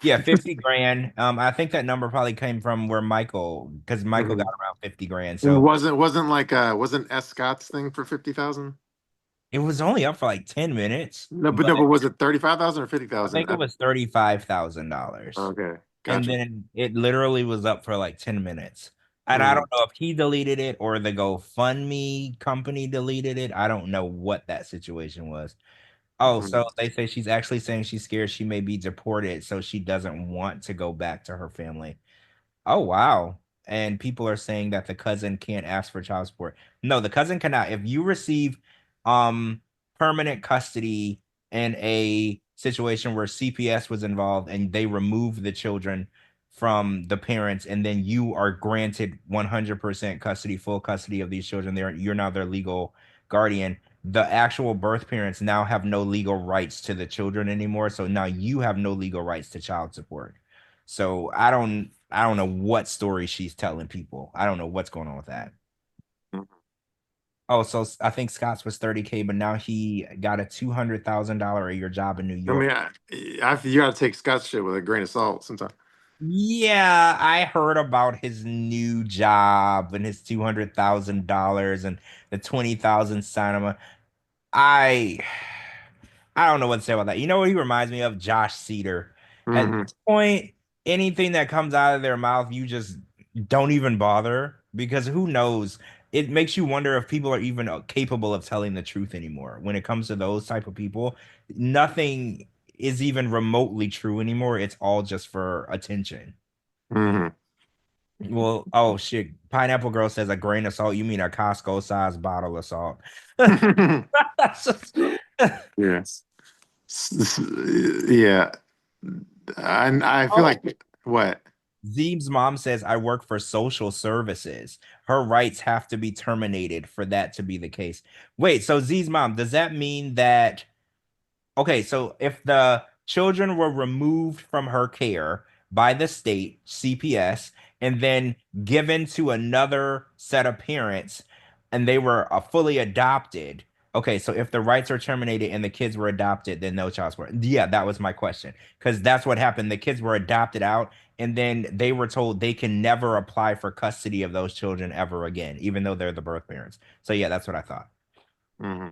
Yeah, 50 grand. I think that number probably came from where Michael, because Michael got around 50 grand. So wasn't S Scott's thing for 50,000? it was only up for like 10 minutes, No, but but was it 35,000 or fifty I thousand? think it was $35,000. Okay, And gotcha. then it literally was up for like 10 minutes. And I Mm, don't know if he deleted it or the GoFundMe company deleted it. I don't know what that situation was. Oh, so mm, they say she's actually saying she's scared she may be deported, so she doesn't want to go back to her family. Oh wow. And people are saying that the cousin can't ask for child support. No, the cousin cannot. If you receive um permanent custody in a situation where CPS was involved and they remove the children from the parents and then you are granted 100% custody, full custody of these children, you're now their legal guardian. The actual birth parents now have no legal rights to the children anymore. So now you have no legal rights to child support. So I don't know what story she's telling people. I don't know what's going on with that. mm. Oh, so I think Scott's was 30K, but now he got a $200,000 a year job in New I York. mean, you got to take Scott's shit with a grain of salt sometimes. Yeah, I heard about his new job and his $200,000 and the 20,000 sign. I I don't know what to say about that. You know what he reminds me of? Josh Cedar. At Hmm. this point, anything that comes out of their mouth, you just don't even bother because who knows? It makes you wonder if people are even capable of telling the truth anymore. When it comes to those type of people, nothing is even remotely true anymore. It's all just for attention. Hmm. Well, oh shit. Pineapple Girl says a grain of salt. You mean a Costco sized bottle of salt? That's just- Yes. Yeah. And I feel Oh, like what? Zeeb's mom says, I work for social services. Her rights have to be terminated for that to be the case. Wait, so Zeeb's mom, does that mean that okay, so if the children were removed from her care by the state, CPS, and then given to another set of parents and they were fully adopted, okay, so if the rights are terminated and the kids were adopted, then no child support. Yeah, that was my question. Because that's what happened. The kids were adopted out, and then they were told they can never apply for custody of those children ever again, even though they're the birth parents. So, yeah, that's what I thought. Hmm.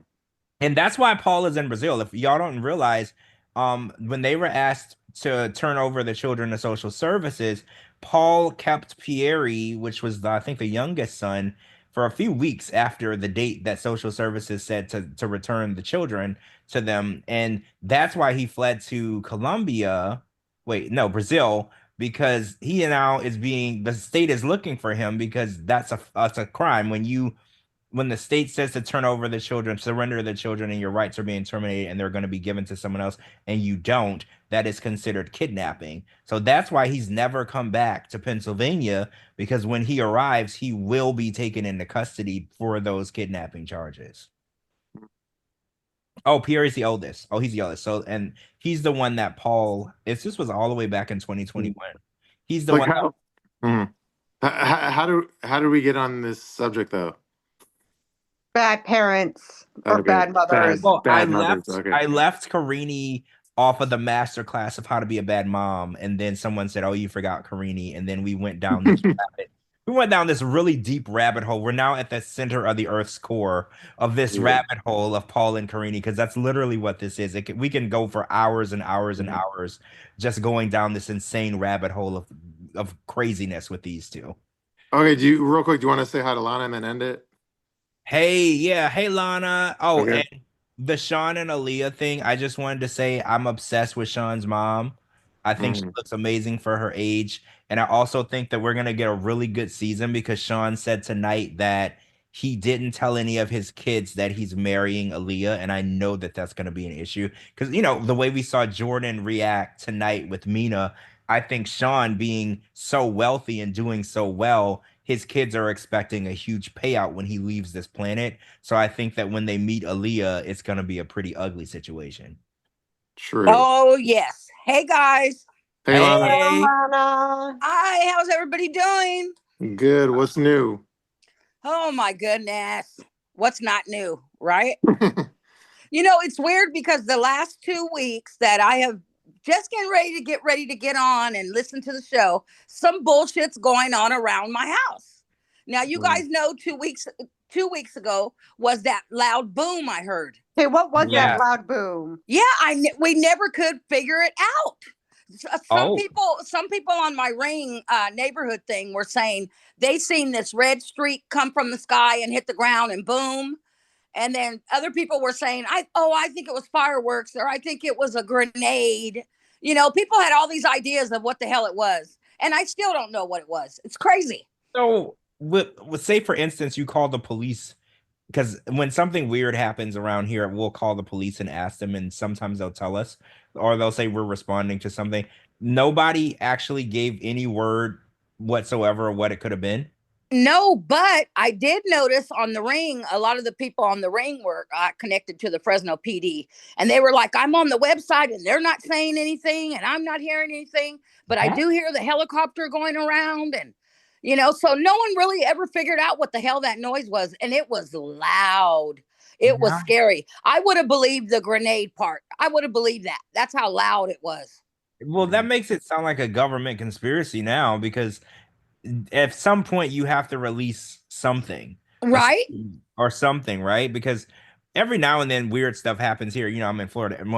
And that's why Paul is in Brazil. If y'all don't realize, when they were asked to turn over the children to social services, Paul kept Pierre, which was I think the youngest son, for a few weeks after the date that social services said to return the children to them. And that's why he fled to Colombia. Wait, no, Brazil, because he now is being the state is looking for him because that's a crime when the state says to turn over the children, surrender the children, and your rights are being terminated and they're going to be given to someone else, and you don't, that is considered kidnapping. So that's why he's never come back to Pennsylvania, because when he arrives, he will be taken into custody for those kidnapping charges. Oh, Pierre is the oldest. Oh, he's the oldest. So, and he's the one that Paul, this was all the way back in 2021. He's the Like one. how? Mhm. How do we get on this subject though? Bad parents or Okay, bad mothers. bad Well, I bad mothers. left Okay. I left Karini off of the master class of how to be a bad mom, and then someone said, "Oh, you forgot Karini," and then we went down this really deep rabbit hole. We're now at the center of the Earth's core of this Yeah. rabbit hole of Paul and Karini, because that's literally what this is. We can go for hours and hours and Mhm. hours just going down this insane rabbit hole of craziness with these two. Okay, do you real quick? Do you want to say hi to Lana and then end it? Hey, yeah. Hey, Lana. Oh, Okay. and the Sean and Aaliyah thing, I just wanted to say I'm obsessed with Sean's mom. I think she Mhm. looks amazing for her age. And I also think that we're going to get a really good season because Sean said tonight that he didn't tell any of his kids that he's marrying Aaliyah. And I know that that's going to be an issue because, the way we saw Jordan react tonight with Mina, I think Sean being so wealthy and doing so well, his kids are expecting a huge payout when he leaves this planet. So I think that when they meet Aaliyah, it's going to be a pretty ugly situation. True. Oh, yes. Hey, guys. Hey, Lana. Hello, Hey, Lana. Hi, how's everybody doing? Good. What's new? Oh, my goodness. What's not new, right? It's weird because the last 2 weeks that I have just get ready to get on and listen to the show, some bullshit's going on around my house. Now, you Mhm. guys know 2 weeks ago was that loud boom I heard. Hey, what was that yeah. loud boom? Yeah, we never could figure it out. Some Oh, people on my ring neighborhood thing were saying they seen this red streak come from the sky and hit the ground and boom. And then other people were saying, I think it was fireworks, or I think it was a grenade. People had all these ideas of what the hell it was, and I still don't know what it was. It's crazy. so say for instance, you call the police because when something weird happens around here, we'll call the police and ask them, and sometimes they'll tell us, or they'll say we're responding to something. Nobody actually gave any word whatsoever of what it could have been. No, but I did notice on the ring, a lot of the people on the ring were connected to the Fresno PD. And they were like, I'm on the website and they're not saying anything and I'm not hearing anything. But I do hear the helicopter going around. And, so no one really ever figured out what the hell that noise was. And it was loud. It was Yeah. scary. I would have believed the grenade part. I would have believed that. That's how loud it was. Well, that makes it sound like a government conspiracy now, because at some point you have to release something, Right? or something, right? Because every now and then weird stuff happens here. I'm in Florida, and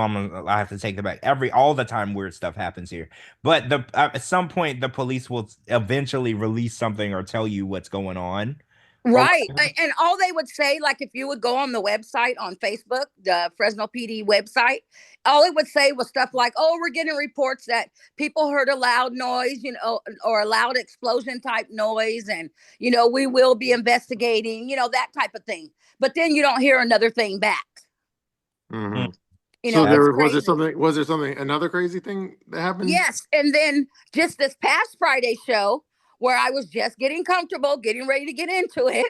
I have to take it back. All the time weird stuff happens here. But at some point the police will eventually release something or tell you what's going on. Right. And all they would say, like if you would go on the website on Facebook, the Fresno PD website, all it would say was stuff like, oh, we're getting reports that people heard a loud noise, or a loud explosion type noise. And, we will be investigating, that type of thing. But then you don't hear another thing back. Mm-hmm. So was there something, another crazy thing that happened? Yes. And then just this past Friday show, where I was just getting comfortable, getting ready to get into it,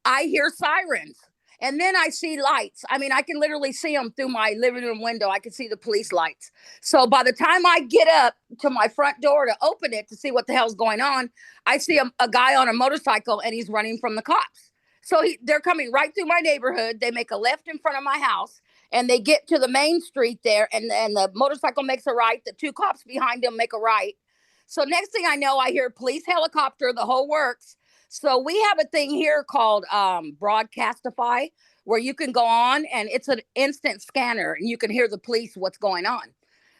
I hear sirens. And then I see lights. I mean, I can literally see them through my living room window. I can see the police lights. So by the time I get up to my front door to open it to see what the hell's going on, I see a guy on a motorcycle, and he's running from the cops. So they're coming right through my neighborhood. They make a left in front of my house, and they get to the main street there, and the motorcycle makes a right. The two cops behind him make a right. So next thing I know, I hear police helicopter, the whole works. So we have a thing here called Broadcastify, where you can go on, and it's an instant scanner, and you can hear the police what's going on.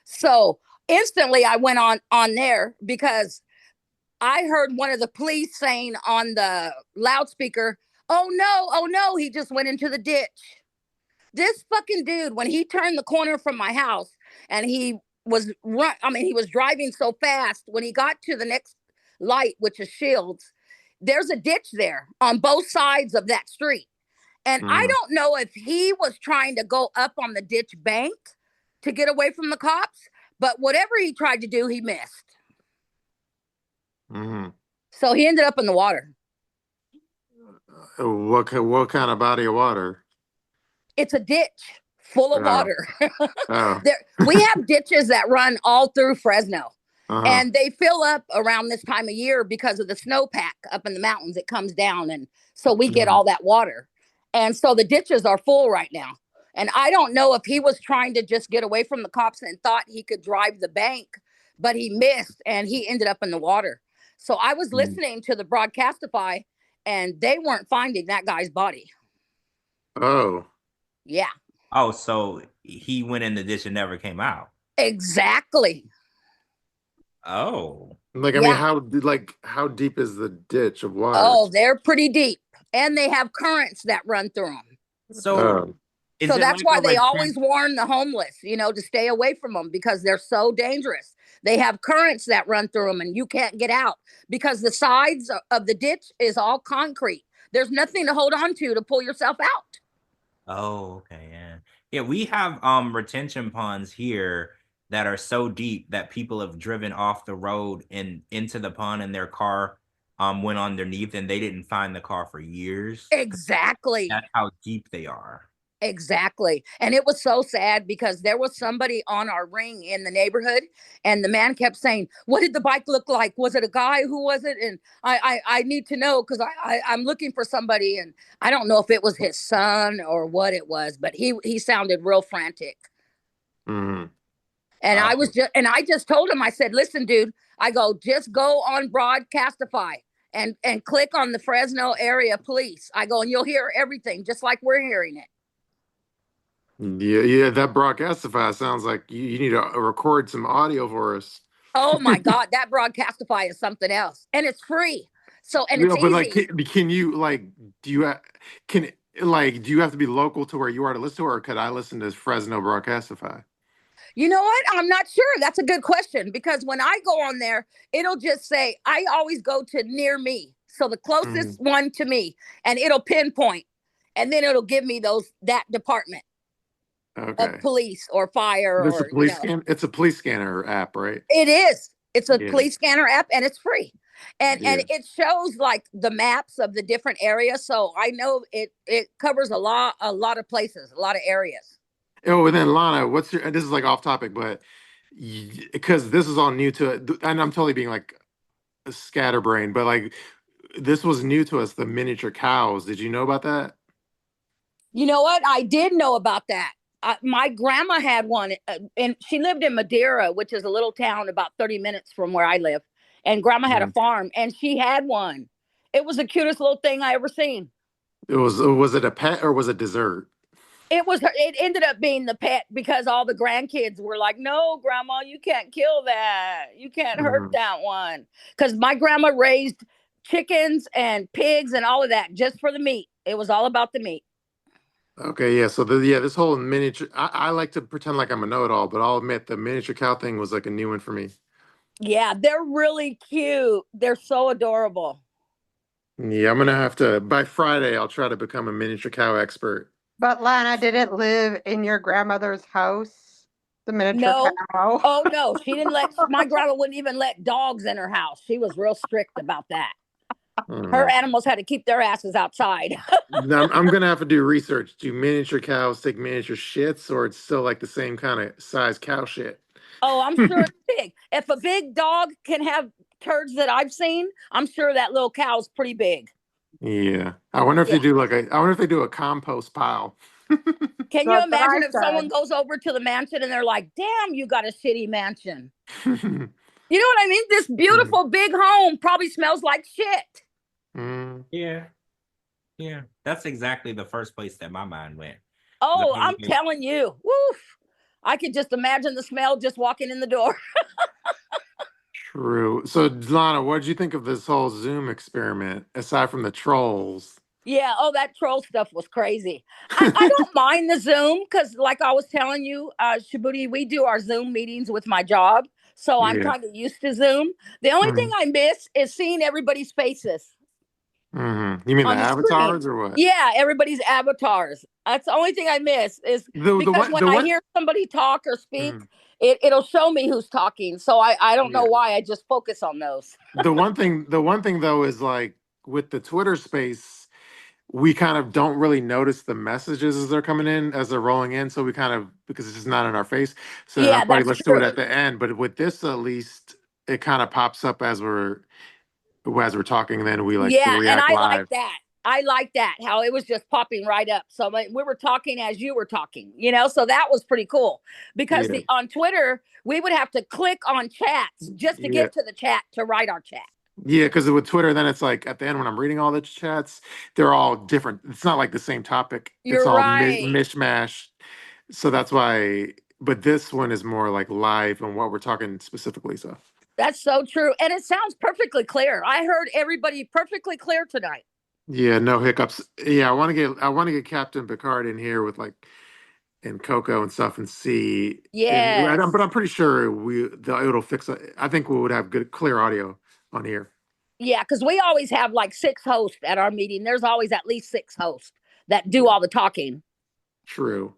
So instantly I went on there, because I heard one of the police saying on the loudspeaker, oh no, he just went into the ditch. This fucking dude, when he turned the corner from my house, and he was driving so fast, when he got to the next light, which is Shields, there's a ditch there on both sides of that street. And I don't know if he was trying to go up on the ditch bank to get away from the cops, but whatever he tried to do, he missed. So he ended up in the water. What kind of body of water? It's a ditch full of water. Oh. We have ditches that run all through Fresno. And they fill up around this time of year because of the snowpack up in the mountains. It comes down, and so we get all that water. And so the ditches are full right now. And I don't know if he was trying to just get away from the cops and thought he could drive the bank, but he missed, and he ended up in the water. So I was listening to the Broadcastify, and they weren't finding that guy's body. Oh. Yeah. Oh, so he went in the ditch and never came out. Exactly. Oh. Like, I mean, how deep is the ditch of water? Oh, they're pretty deep. And they have currents that run through them. So that's why they always warn the homeless, to stay away from them, because they're so dangerous. They have currents that run through them, and you can't get out because the sides of the ditch is all concrete. There's nothing to hold on to pull yourself out. Oh, okay. Yeah. Yeah. We have retention ponds here that are so deep that people have driven off the road and into the pond, and their car went underneath, and they didn't find the car for years. Exactly. That's how deep they are. Exactly. And it was so sad, because there was somebody on our ring in the neighborhood, and the man kept saying, what did the bike look like? Was it a guy? Who was it? And I need to know, because I'm looking for somebody, and I don't know if it was his son or what it was, but he sounded real frantic. And I just told him, I said, listen, dude, I go, just go on Broadcastify and click on the Fresno area police. I go, and you'll hear everything just like we're hearing it. Yeah, that Broadcastify sounds like you need to record some audio for us. Oh my God, that Broadcastify is something else, and it's free. So, and it's easy. But like, can you do you have to be local to where you are to listen to, or could I listen to Fresno Broadcastify? You know what? I'm not sure. That's a good question, because when I go on there, it'll just say, I always go to near me. So the closest one to me, and it'll pinpoint, and then it'll give me that department. Of police or fire. It's a police scanner app, right? It is. It's a police scanner app, and it's free. And it shows like the maps of the different areas. So I know it covers a lot of places, a lot of areas. Oh, and then Lana, this is like off topic, but because this is all new to it, and I'm totally being like a scatterbrain, but like this was new to us, the miniature cows. Did you know about that? You know what? I did know about that. My grandma had one, and she lived in Madeira, which is a little town about 30 minutes from where I live. And grandma had a farm, and she had one. It was the cutest little thing I ever seen. Was it a pet or was it dessert? It ended up being the pet because all the grandkids were like, no, grandma, you can't kill that. You can't hurt that one. Because my grandma raised chickens and pigs and all of that just for the meat. It was all about the meat. Okay, yeah. So this whole miniature. I like to pretend like I'm a know-it-all, but I'll admit the miniature cow thing was like a new one for me. Yeah, they're really cute. They're so adorable. Yeah, I'm gonna have to by Friday. I'll try to become a miniature cow expert. But Lana, did it live in your grandmother's house? The miniature No. cow? Oh no, she didn't my grandma wouldn't even let dogs in her house. She was real strict about that. Her animals had to keep their asses outside. I'm gonna have to do research. Do miniature cows take miniature shits, or it's still like the same kind of size cow shit? Oh, I'm sure it's big. If a big dog can have turds that I've seen, I'm sure that little cow's pretty big. Yeah, I wonder if they do I wonder if they do a compost pile. Can you imagine if someone goes over to the mansion and they're like, "Damn, you got a shitty mansion." You know what I mean? This beautiful big home probably smells like shit. Yeah. Yeah. That's exactly the first place that my mind went. Oh, I'm telling you. Woof. I could just imagine the smell just walking in the door. True. So, Lana, what did you think of this whole Zoom experiment, aside from the trolls? Yeah. Oh, that troll stuff was crazy. I don't mind the Zoom because, like I was telling you, Shabooty, we do our Zoom meetings with my job. So I'm kind of used to Zoom. The only thing I miss is seeing everybody's faces. You mean the avatars or what? Yeah, everybody's avatars. That's the only thing I miss is because when I hear somebody talk or speak, it'll show me who's talking. So I don't know why I just focus on those. The one thing though is like with the Twitter space, we kind of don't really notice the messages as they're coming in, as they're rolling in. So we kind of, because it's just not in our face. So everybody lets do it at the end. But with this, at least it kind of pops up as we're talking. Then we react and I live. like that. I like that, how it was just popping right up. So we were talking as you were talking, so that was pretty cool. Because on Twitter, we would have to click on chats just to get to the chat to write our chat. Yeah, because with Twitter, then it's like at the end when I'm reading all the chats, they're all different. It's not like the same topic. It's all mishmash. So that's why, but this one is more like live and what we're talking specifically. So that's so true. And it sounds perfectly clear. I heard everybody perfectly clear tonight. Yeah, no hiccups. Yeah, I want to get Captain Picard in here with and Coco and stuff and see. Yeah. But I'm pretty sure it'll fix it. I think we would have good clear audio on here. Yeah, because we always have like 6 hosts at our meeting. There's always at least 6 hosts that do all the talking. True.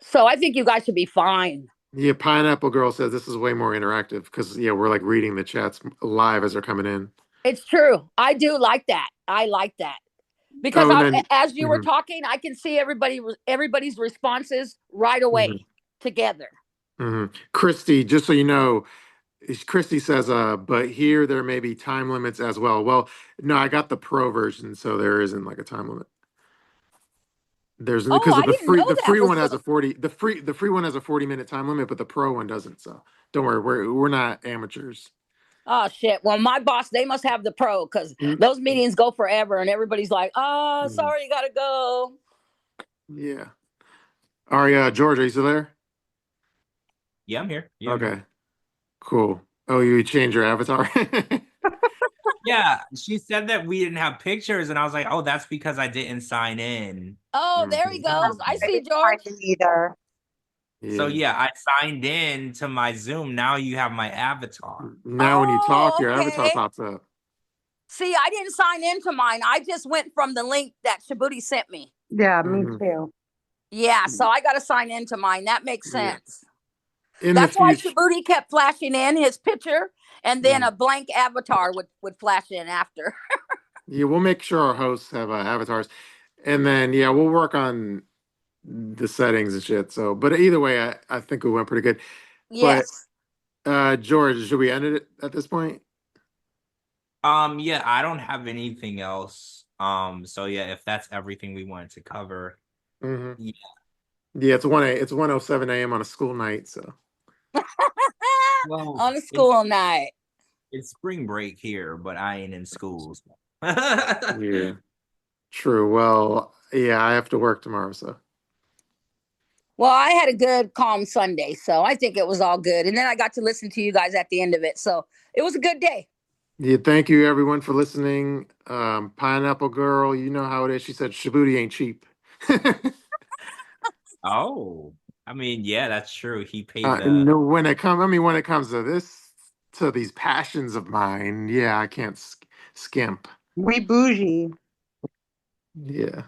So I think you guys should be fine. Yeah, Pineapple Girl says this is way more interactive because we're like reading the chats live as they're coming in. It's true. I do like that. I like that. Because as you were talking, I can see everybody's responses right away together. Christy, just so you know, Christy says, but here there may be time limits as well. Well, no, I got the pro version, so there isn't like a time limit. There's because the free one has a 40 the free one has a 40-minute time limit, but the pro one doesn't. So don't worry, we're not amateurs. Oh shit. Well, my boss, they must have the pro because those meetings go forever and everybody's like, oh, sorry, you gotta go. Yeah. All right, George, are you still there? Yeah, I'm here. Yeah, okay. Cool. Oh, you changed your avatar? Yeah, she said that we didn't have pictures, and I was like, oh, that's because I didn't sign in. Oh, there he goes. I see George. Either. So yeah, I signed in to my Zoom. Now you have my avatar. Now when you talk, your avatar pops up. See, I didn't sign into mine. I just went from the link that Shabooty sent me. Yeah, me too. Yeah, so I got to sign into mine. That makes sense. That's why Shabooty kept flashing in his picture, and then a blank avatar would flash in after. Yeah, we'll make sure our hosts have avatars, and then we'll work on the settings and shit. So, but either way, I think we went pretty good. Yes. But George, should we end it at this point? Yeah, I don't have anything else. So yeah, if that's everything we wanted to cover, yeah. Yeah, it's 1:07 a.m. on a school night. So Well, On a school night. it's spring break here, but I ain't in schools. yeah, true. Well, yeah, I have to work tomorrow. So Well, I had a good, calm Sunday, so I think it was all good. And then I got to listen to you guys at the end of it, so it was a good day. yeah, thank you everyone for listening. Pineapple Girl, you know how it is. She said Shabooty ain't cheap. Oh, I mean, yeah, that's true. He paid No, when it comes to these passions of mine, yeah, I can't skimp. We bougie. Yeah,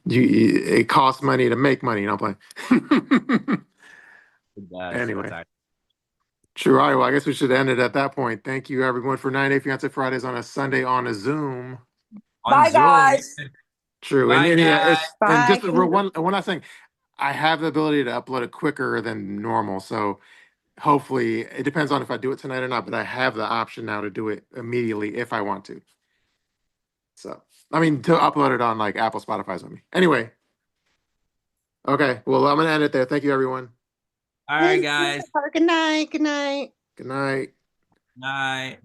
it costs money to make money. You know, play. it does. Anyway, That's true. All right, well, I guess we should end it at that point. Thank you, everyone, for 9 Day Fiancé Fridays on a Sunday on a Zoom. on Bye, Zoom. guys. True, Bye, yeah, guys. and Bye. just one last thing. I have the ability to upload it quicker than normal, so hopefully it depends on if I do it tonight or not. But I have the option now to do it immediately if I want to. So, I mean, to upload it on like Apple, Spotify's on me. Anyway, okay. Well, I'm gonna end it there. Thank you, everyone. All right, guys. Good night. Good night. Good night. Night.